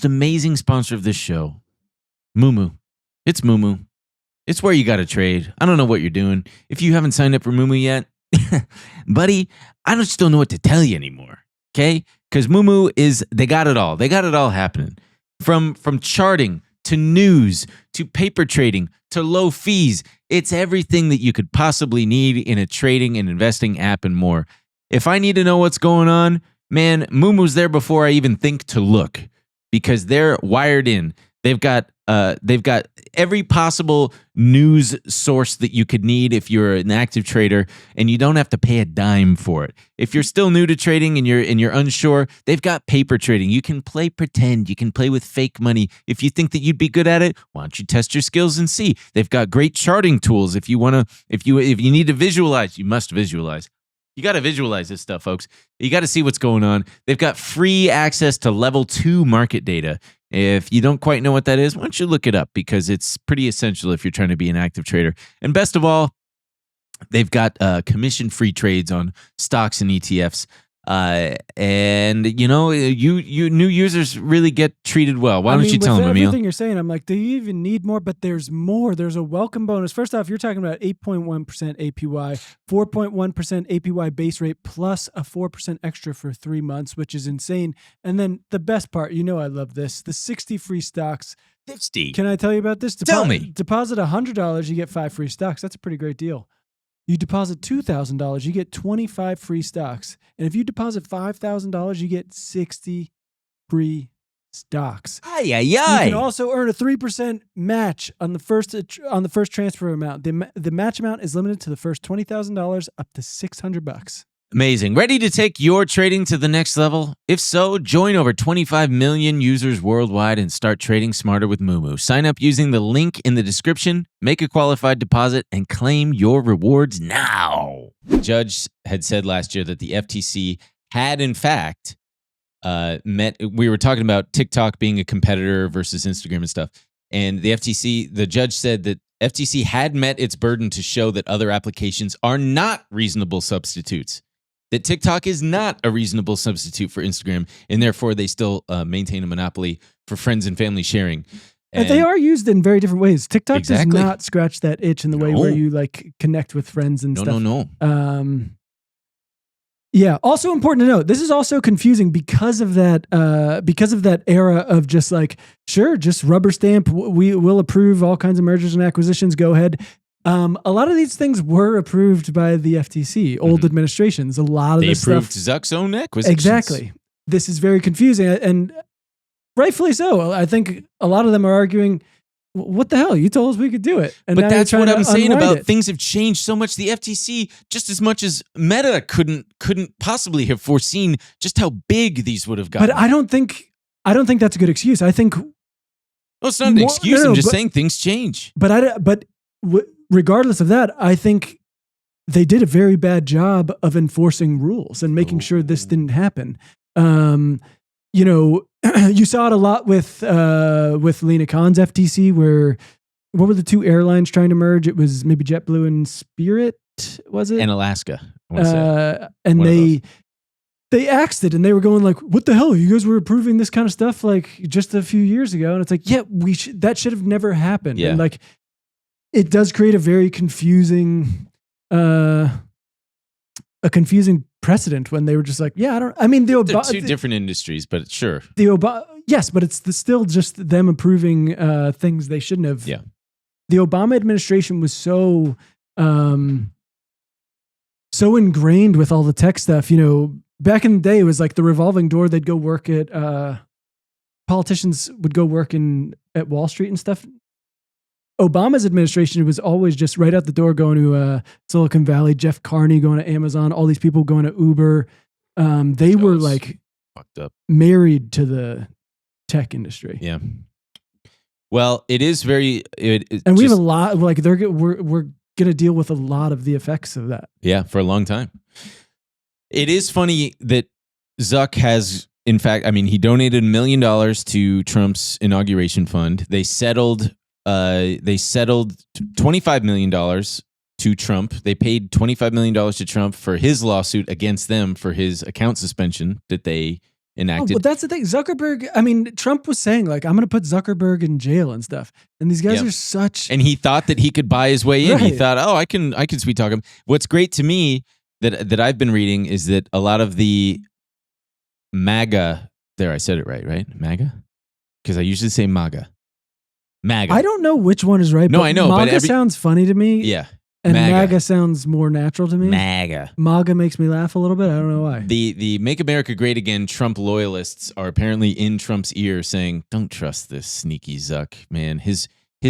amazing sponsor of this show, Moomoo. It's Moomoo. It's where you got to trade. I don't know what you're doing. If you haven't signed up for Moomoo yet, buddy, I just don't know what to tell you anymore, okay? Because Moomoo they got it all. They got it all happening. From charting to news to paper trading to low fees. It's everything that you could possibly need in a trading and investing app and more. If I need to know what's going on, man, Moomoo's there before I even think to look because they're wired in. They've got every possible news source that you could need if you're an active trader, and you don't have to pay a dime for it. If you're still new to trading and you're unsure, they've got paper trading. You can play pretend. You can play with fake money. If you think that you'd be good at it, why don't you test your skills and see? They've got great charting tools. If you need to visualize, you must visualize. You got to visualize this stuff, folks. You got to see what's going on. They've got free access to level 2 market data. If you don't quite know what that is, why don't you look it up because it's pretty essential if you're trying to be an active trader. And best of all, they've got commission-free trades on stocks and ETFs. And you new users really get treated well. Why don't you tell them, with Emil? everything you're saying, I'm like, do you even need more? But there's more. There's a welcome bonus. First off, you're talking about 8.1% APY, 4.1% APY base rate, plus a 4% extra for 3 months, which is insane. And then the best part, I love this, the 60 free stocks. 50. Can I tell you about this? Tell me. Deposit $100, you get 5 free stocks. That's a pretty great deal. You deposit $2,000, you get 25 free stocks. And if you deposit $5,000, you get 60 free stocks. You can also earn a 3% match on the first transfer amount. The match amount is limited to the first $20,000 up to $600. Amazing. Ready to take your trading to the next level? If so, join over 25 million users worldwide and start trading smarter with Moomoo. Sign up using the link in the description, make a qualified deposit, and claim your rewards now. The judge had said last year that the FTC had, in fact, met. We were talking about TikTok being a competitor versus Instagram and stuff. And the judge said that FTC had met its burden to show that other applications are not reasonable substitutes. That TikTok is not a reasonable substitute for Instagram, and therefore they still maintain a monopoly for friends and family sharing. And they are used in very different ways. TikTok Exactly. does not scratch that itch in the way where you connect with friends and stuff. No. Yeah. Also important to note, this is also confusing because of that era of just just rubber stamp. We will approve all kinds of mergers and acquisitions. Go ahead. A lot of these things were approved by the FTC, old administrations. A lot of this stuff. They approved Zuck's own acquisitions. Exactly. This is very confusing, and rightfully so. I think a lot of them are arguing, what the hell? You told us we could do it. And but that's what I'm saying about it. Things have changed so much. The FTC, just as much as Meta couldn't possibly have foreseen just how big these would have gotten. But I don't think that's a good excuse. I think it's not an excuse. I'm just saying things change. Regardless of that, I think they did a very bad job of enforcing rules and making sure this didn't happen. You saw it a lot with Lena Khan's FTC, where what were the two airlines trying to merge? It was maybe JetBlue and Spirit, was it? And Alaska. And they axed it, and they were going like, "What the hell? You guys were approving this kind of stuff just a few years ago." And it's like, yeah, that should have never happened. Yeah. And it does create a very confusing, confusing precedent when they were just like, yeah, they're two different industries, but sure. Yes, but it's still just them approving things they shouldn't have. Yeah. The Obama administration was so ingrained with all the tech stuff. Back in the day, it was like the revolving door. They'd go work at politicians would go work at Wall Street and stuff. Obama's administration was always just right out the door going to Silicon Valley, Jeff Carney going to Amazon, all these people going to Uber. They were fucked up, married to the tech industry. Yeah. Well, it is very, we have a lot we're going to deal with a lot of the effects of that. Yeah, for a long time. It is funny that Zuck has, in fact, he donated $1 million to Trump's inauguration fund. They settled $25 million to Trump. They paid $25 million to Trump for his lawsuit against them for his account suspension that they enacted. But that's the thing. Zuckerberg, Trump was saying I'm going to put Zuckerberg in jail and stuff. And these guys are such... And he thought that he could buy his way in. Right. He thought, I can sweet talk him. What's great to me that I've been reading is that a lot of the MAGA... There, I said it right? MAGA? Because I usually say MAGA. I don't know which one is right. No, I know. MAGA sounds funny to me. Yeah. And MAGA sounds more natural to me. MAGA makes me laugh a little bit. I don't know why. The Make America Great Again Trump loyalists are apparently in Trump's ear saying, don't trust this sneaky Zuck, man. His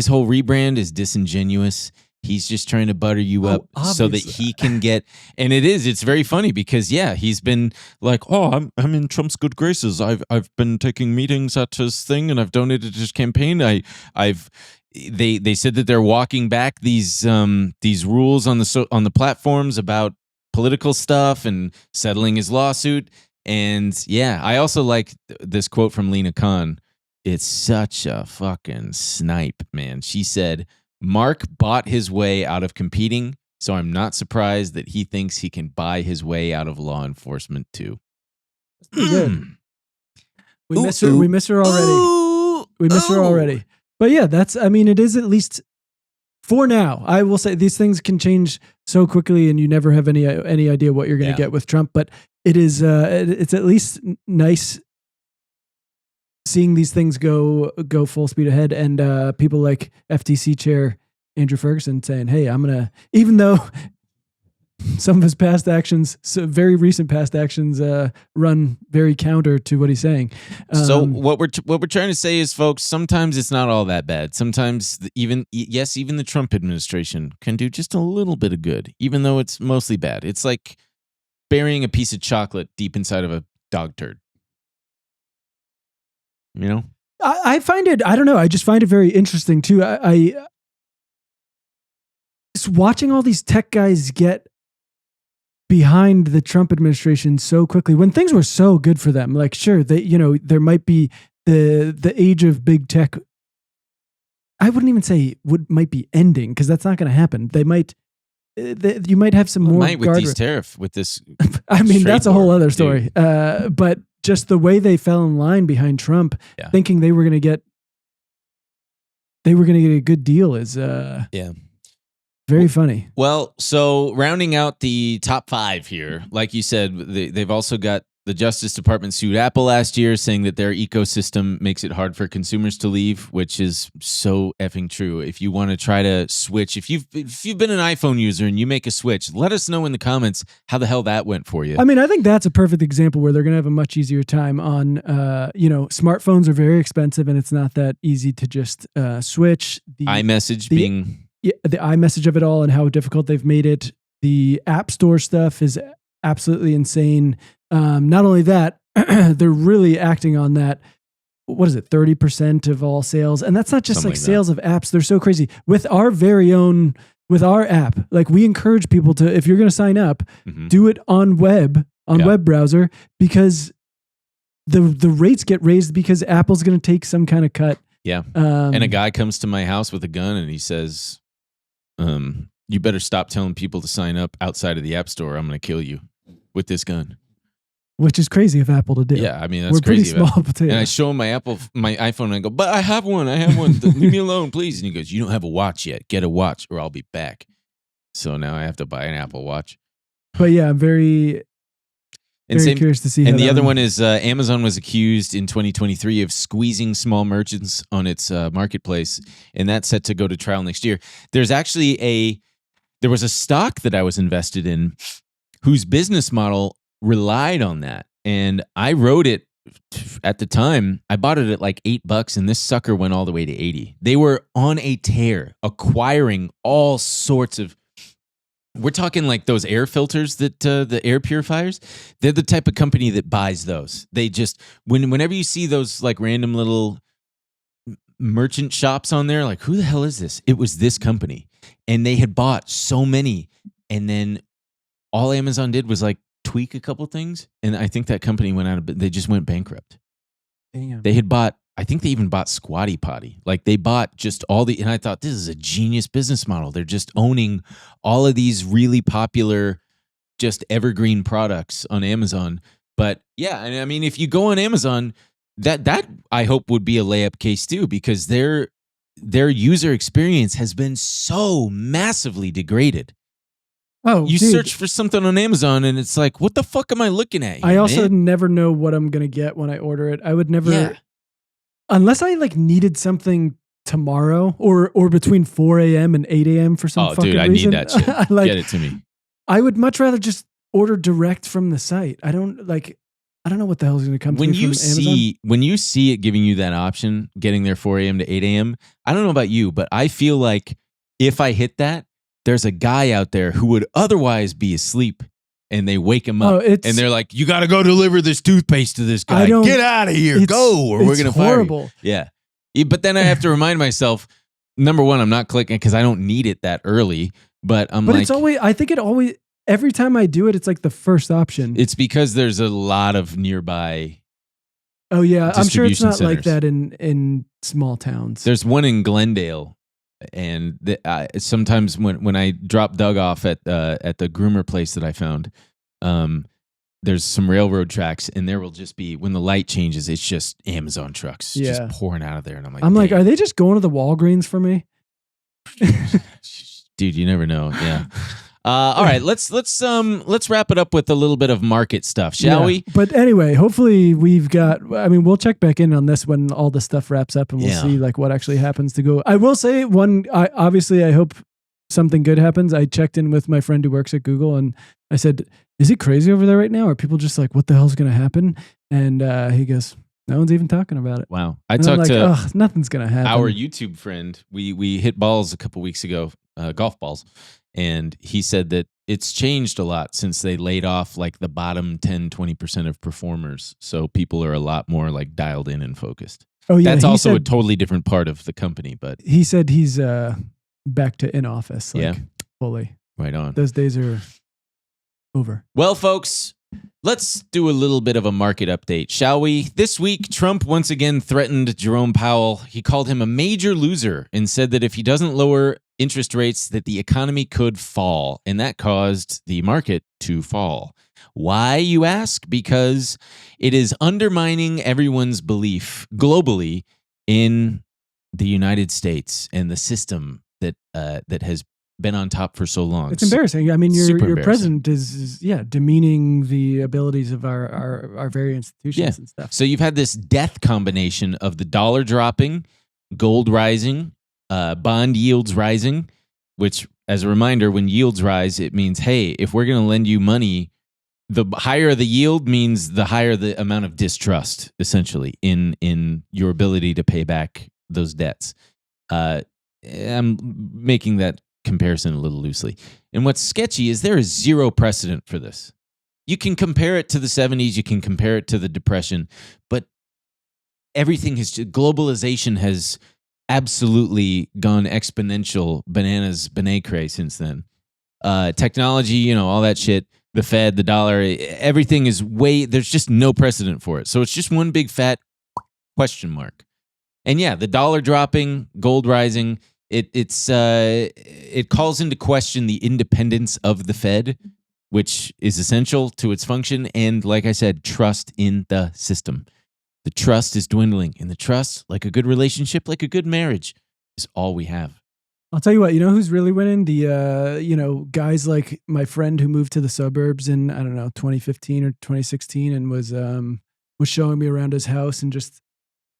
whole rebrand is disingenuous. He's just trying to butter you up so that he can get... And it's very funny because, he's been like, I'm in Trump's good graces. I've been taking meetings at his thing and I've donated to his campaign. They said that they're walking back these rules on the platforms about political stuff and settling his lawsuit. And I also like this quote from Lena Khan. It's such a fucking snipe, man. She said, Mark bought his way out of competing So I'm not surprised that he thinks he can buy his way out of law enforcement too. Good. We miss her. We miss her already. We miss her already. But yeah, it is at least for now. I will say these things can change so quickly, and you never have any idea what you're going to get with Trump. But it is it's at least nice seeing these things go full speed ahead, and people like FTC chair Andrew Ferguson saying, "Hey, I'm gonna," even though some of his past actions, so very recent past actions, run very counter to what he's saying. So what we're trying to say is, folks, sometimes it's not all that bad. Sometimes even the Trump administration can do just a little bit of good, even though it's mostly bad. It's like burying a piece of chocolate deep inside of a dog turd. You know, I find it. I don't know. I just find it very interesting too. I just watching all these tech guys get behind the Trump administration so quickly when things were so good for them. Like, sure, there might be the age of big tech. I wouldn't even say might be ending, because that's not going to happen. They might. You might have some more with these tariff with this. I mean, that's a whole other story. But just the way they fell in line behind Trump, thinking they were going to get a good deal is very funny. Well, so rounding out the top 5 here, like you said, they've also got the Justice Department sued Apple last year, saying that their ecosystem makes it hard for consumers to leave, which is so effing true. If you want to try to switch, if you've been an iPhone user and you make a switch, let us know in the comments how the hell that went for you. I mean, I think that's a perfect example where they're going to have a much easier time on, smartphones are very expensive, and it's not that easy to just switch. The iMessage of it all and how difficult they've made it. The App Store stuff is absolutely insane. Not only that, they're really acting on that. What is it? 30% of all sales. And that's not just like sales of apps. They're so crazy. With our app, like, we encourage people to, if you're going to sign up, do it on web browser, because the rates get raised because Apple's going to take some kind of cut. Yeah. And a guy comes to my house with a gun and he says, you better stop telling people to sign up outside of the App Store. I'm going to kill you with this gun. Which is crazy of Apple to do. Yeah, I mean, that's We're crazy. Pretty small potatoes. And I show him my iPhone, and I go, but I have one. Leave me alone, please. And he goes, you don't have a watch yet. Get a watch or I'll be back. So now I have to buy an Apple Watch. But yeah, I'm very curious to see. And the other one is Amazon was accused in 2023 of squeezing small merchants on its marketplace, and that's set to go to trial next year. There was a stock that I was invested in whose business model relied on that. And I wrote it at the time. I bought it at like $8, and this sucker went all the way to 80. They were on a tear, acquiring all sorts of. We're talking like those air filters that the air purifiers. They're the type of company that buys those. They just whenever you see those like random little merchant shops on there, like, who the hell is this? It was this company, and they had bought so many, and then all Amazon did was like tweak a couple things, and I think that company went out of. They just went bankrupt. Damn. They had bought. I think they even bought Squatty Potty. Like, they bought just all the. And I thought, this is a genius business model. They're just owning all of these really popular, just evergreen products on Amazon. But yeah, I mean, if you go on Amazon, that I hope would be a layup case too, because their user experience has been so massively degraded. Oh, you search for something on Amazon and it's like, what the fuck am I looking at here, I also man? never know what I'm going to get when I order it. I would never, unless I like needed something tomorrow or between 4 a.m. and 8 a.m. for some fucking reason. I need that shit. Get it to me. I would much rather just order direct from the site. I don't know what the hell is going to come to me from Amazon. When you see it giving you that option, getting there 4 a.m. to 8 a.m., I don't know about you, but I feel like if I hit that, there's a guy out there who would otherwise be asleep, and they wake him up, and they're like, "You got to go deliver this toothpaste to this guy. Get out of here, go, or we're gonna fire you." Yeah, but then I have to remind myself, number one, I'm not clicking because I don't need it that early. But it's always. I think it always. Every time I do it, it's like the first option. It's because there's a lot of nearby. Oh yeah, I'm sure it's not centers. like that in small towns. There's one in Glendale. And sometimes when I drop Doug off at the groomer place that I found, there's some railroad tracks, and there will just be, when the light changes, it's just Amazon trucks just pouring out of there, and I'm like, are they just going to the Walgreens for me? Dude, you never know. Yeah. All right, let's wrap it up with a little bit of market stuff, shall we? But anyway, hopefully we'll check back in on this when all the stuff wraps up, and we'll see like what actually happens to go. I will say I hope something good happens. I checked in with my friend who works at Google, and I said, "Is it crazy over there right now? Are people just like, what the hell's going to happen?" And he goes, "No one's even talking about it." Wow. I talked to nothing's going to happen. Our YouTube friend. We hit balls a couple weeks ago, golf balls. And he said that it's changed a lot since they laid off like the bottom 10, 20% of performers. So people are a lot more like dialed in and focused. Oh, yeah. That's also a totally different part of the company. But he said he's back to in office, fully. Right on. Those days are over. Well, folks, let's do a little bit of a market update, shall we? This week, Trump once again threatened Jerome Powell. He called him a major loser and said that if he doesn't lower interest rates, that the economy could fall, and that caused the market to fall. Why, you ask? Because it is undermining everyone's belief globally in the United States and the system that has been on top for so long. It's embarrassing. I mean, your president is demeaning the abilities of our very institutions and stuff. So you've had this death combination of the dollar dropping, gold rising, bond yields rising, which, as a reminder, when yields rise, it means, hey, if we're going to lend you money, the higher the yield means the higher the amount of distrust, essentially, in your ability to pay back those debts. I'm making that comparison a little loosely. And what's sketchy is there is zero precedent for this. You can compare it to the 70s, you can compare it to the Depression, but globalization has absolutely gone exponential bananas banacre since then. Technology, all that shit, the Fed, the dollar, everything is there's just no precedent for it. So it's just one big fat question mark. And the dollar dropping, gold rising, it calls into question the independence of the Fed, which is essential to its function. And like I said, trust in the system. The trust is dwindling, and the trust, like a good relationship, like a good marriage, is all we have. I'll tell you what, who's really winning? The, guys like my friend who moved to the suburbs in, 2015 or 2016 and was showing me around his house and just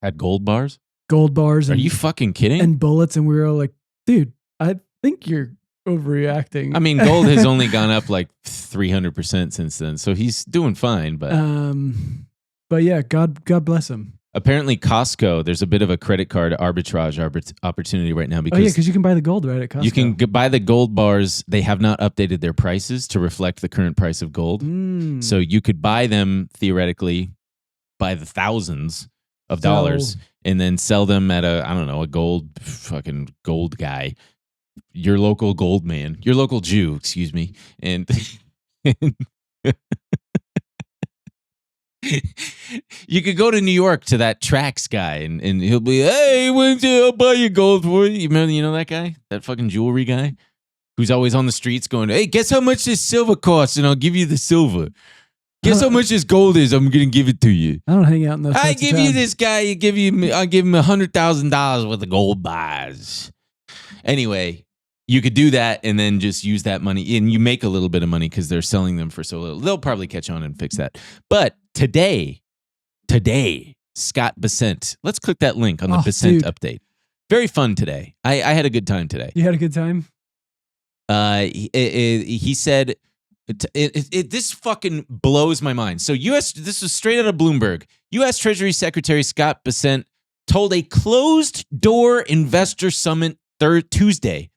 had gold bars. Are you fucking kidding? And bullets. And we were all like, dude, I think you're overreacting. I mean, gold has only gone up like 300% since then. So he's doing fine. But yeah, God bless him. Apparently Costco, there's a bit of a credit card arbitrage opportunity right now. Because you can buy the gold right at Costco. You can buy the gold bars. They have not updated their prices to reflect the current price of gold. So you could buy them theoretically by the thousands of dollars and then sell them at a gold guy, your local gold man, your local Jew, excuse me. And you could go to New York to that Trax guy and he'll be, hey, I'll buy you gold for you. You know that guy? That fucking jewelry guy who's always on the streets going, hey, guess how much this silver costs and I'll give you the silver. Guess how much this gold is? I'm going to give it to you. I don't hang out in those. I give you this guy. I'll give him $100,000 worth of gold bars. Anyway, you could do that and then just use that money. And you make a little bit of money because they're selling them for so little. They'll probably catch on and fix that. But today, Scott Bessent. Let's click that link on the Bessent update. Very fun today. I had a good time today. You had a good time? He said... This fucking blows my mind. So this was straight out of Bloomberg. U.S. Treasury Secretary Scott Bessent told a closed-door investor summit Tuesday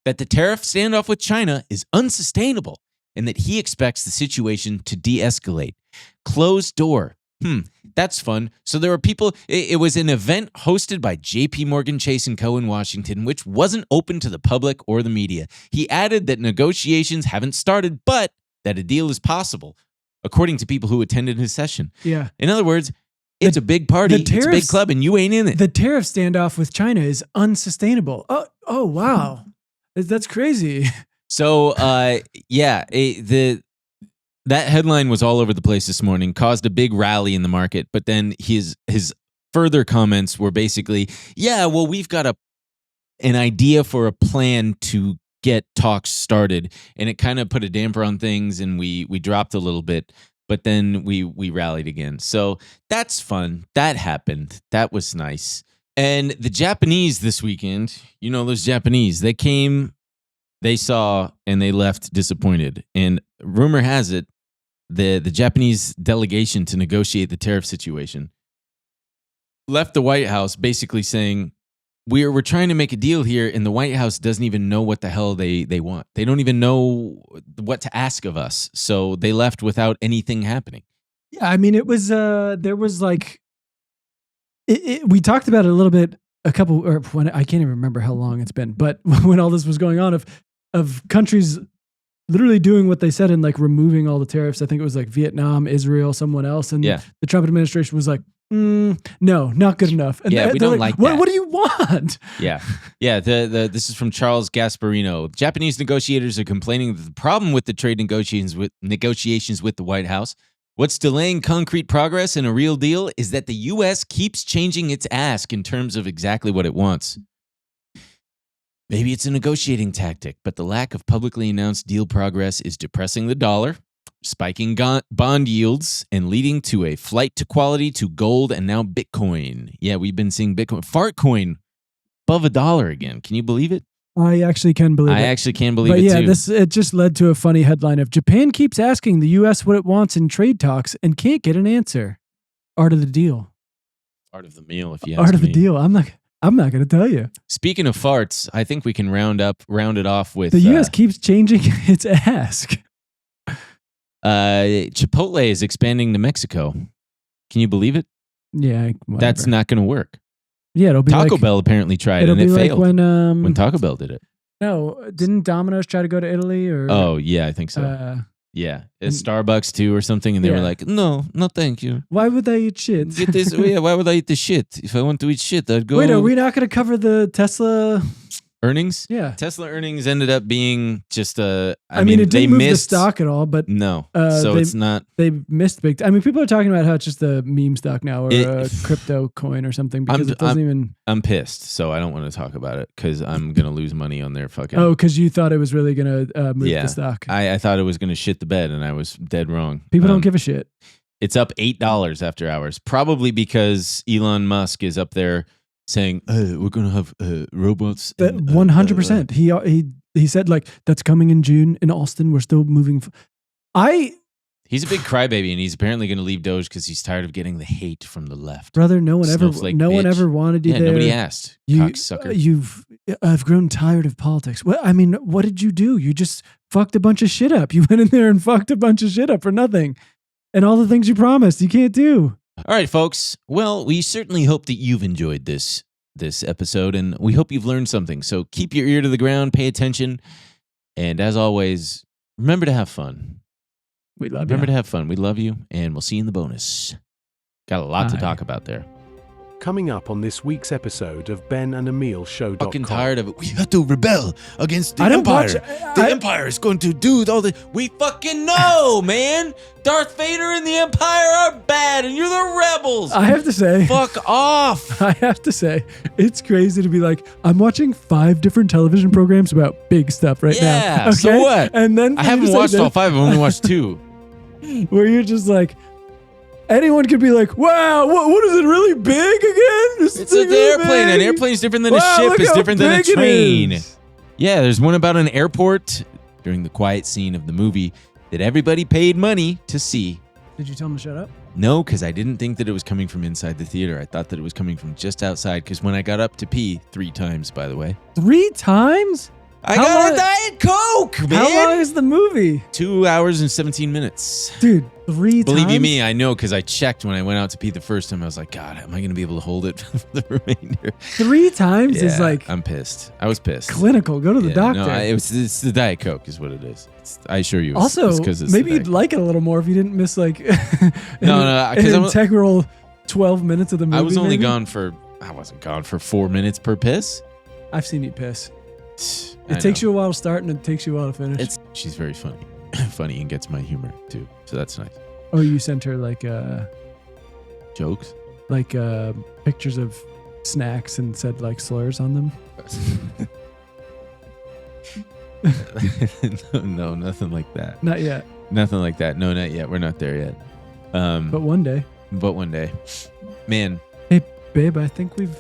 that the tariff standoff with China is unsustainable and that he expects the situation to de-escalate. Closed door. That's fun. So there were people, it was an event hosted by JP Morgan Chase & Co. in Washington, which wasn't open to the public or the media. He added that negotiations haven't started, but that a deal is possible, according to people who attended his session. Yeah. In other words, It's a big party. It's a big club, and you ain't in it. The tariff standoff with China is unsustainable. Oh wow. That's crazy. So, that headline was all over the place this morning, caused a big rally in the market, but then his further comments were basically, we've got an idea for a plan to get talks started, and it kind of put a damper on things, and we dropped a little bit, but then we rallied again. So that's fun. That happened. That was nice. And the Japanese this weekend, those Japanese, they came, they saw, and they left disappointed. And rumor has it, the Japanese delegation to negotiate the tariff situation left the White House basically saying, we're trying to make a deal here, and the White House doesn't even know what the hell they want. They don't even know what to ask of us. So they left without anything happening. Yeah, I mean, it was, there was like, we talked about it a little bit, I can't even remember how long it's been, but when all this was going on of countries literally doing what they said and like removing all the tariffs. I think it was like Vietnam, Israel, someone else. And the Trump administration was like, no, not good enough. And we don't like that. What do you want? Yeah. This is from Charles Gasparino. Japanese negotiators are complaining that the problem with the trade negotiations with the White House, what's delaying concrete progress and a real deal, is that the U.S. keeps changing its ask in terms of exactly what it wants. Maybe it's a negotiating tactic, but the lack of publicly announced deal progress is depressing the dollar, spiking bond yields, and leading to a flight to quality to gold and now Bitcoin. Yeah, we've been seeing Bitcoin. Fartcoin above $1 again. Can you believe it? I actually can believe it. I actually can believe it too. It just led to a funny headline of Japan keeps asking the U.S. what it wants in trade talks and can't get an answer. Art of the deal. Art of the meal, if you ask me. Art of the deal. I'm not going to tell you. Speaking of farts, I think we can round it off with... The U.S. keeps changing its ask. Chipotle is expanding to Mexico. Can you believe it? Yeah. Whatever. That's not going to work. Yeah, it'll be Taco Bell apparently tried and it failed when Taco Bell did it. No, didn't Domino's try to go to Italy? Or oh, yeah, I think so. Starbucks too or something, and they were like, no, thank you. Why would I eat shit? Why would I eat the shit? If I want to eat shit, I'd go... Wait, are we not going to cover the Tesla... earnings? Yeah. Tesla earnings ended up being just I mean, it didn't move the stock at all, but... No. So it's not... They missed big... I mean, people are talking about how it's just a meme stock now or a crypto coin or something because it doesn't even... I'm pissed, so I don't want to talk about it because I'm going to lose money on their fucking... Oh, because you thought it was really going to move the stock. I thought it was going to shit the bed and I was dead wrong. People don't give a shit. It's up $8 after hours, probably because Elon Musk is up there saying, we're going to have robots. 100%. He said, like, that's coming in June in Austin. We're still moving. He's a big crybaby, and he's apparently going to leave Doge because he's tired of getting the hate from the left. Brother, no one ever wanted you there. Nobody asked. Cocksucker. I've grown tired of politics. Well, I mean, what did you do? You just fucked a bunch of shit up. You went in there and fucked a bunch of shit up for nothing. And all the things you promised, you can't do. All right, folks. Well, we certainly hope that you've enjoyed this episode, and we hope you've learned something. So keep your ear to the ground, pay attention, and as always, remember to have fun. We love you. Remember to have fun. We love you, and we'll see you in the bonus. Got a lot to talk about there. Coming up on this week's episode of BenandEmilShow.com. Fucking tired of it. We have to rebel against the Empire. The Empire is going to do all the... We fucking know, man. Darth Vader and the Empire are bad, and you're the rebels. I have to say... Fuck off. I have to say, it's crazy to be like, I'm watching 5 different television programs about big stuff right now. Yeah, okay? so what? And then I haven't watched all 5. I've only watched 2. Where you're just like... Anyone could be like, wow, what is it really big again? It's an airplane. An airplane's different than a ship. It's different than a train. Yeah, there's one about an airport during the quiet scene of the movie that everybody paid money to see. Did you tell them to shut up? No, because I didn't think that it was coming from inside the theater. I thought that it was coming from just outside, because when I got up to pee 3 times, by the way. 3 times? I got a Diet Coke, man. How long is the movie? 2 hours and 17 minutes. Dude, 3 times? Believe you me, I know, because I checked when I went out to pee the first time. I was like, God, am I going to be able to hold it for the remainder? 3 times is like... I'm pissed. I was pissed. Clinical. Go to the doctor. No, it's the Diet Coke is what it is. I assure you. Also, maybe you'd like it a little more if you didn't miss like an integral 12 minutes of the movie. I was only maybe? I wasn't gone for 4 minutes per piss. I've seen you piss. I It takes know. you a while to start and it takes you a while to finish. She's very funny. Funny and gets my humor too. So that's nice. Oh, you sent her like Jokes? pictures of snacks and said like slurs on them. No, nothing like that. Not yet, Nothing like that. No, not yet. We're not there yet. but one day. But one day. Man, Babe, I think we've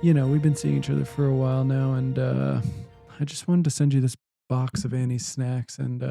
been seeing each other for a while now, and I just wanted to send you this box of Annie's snacks, and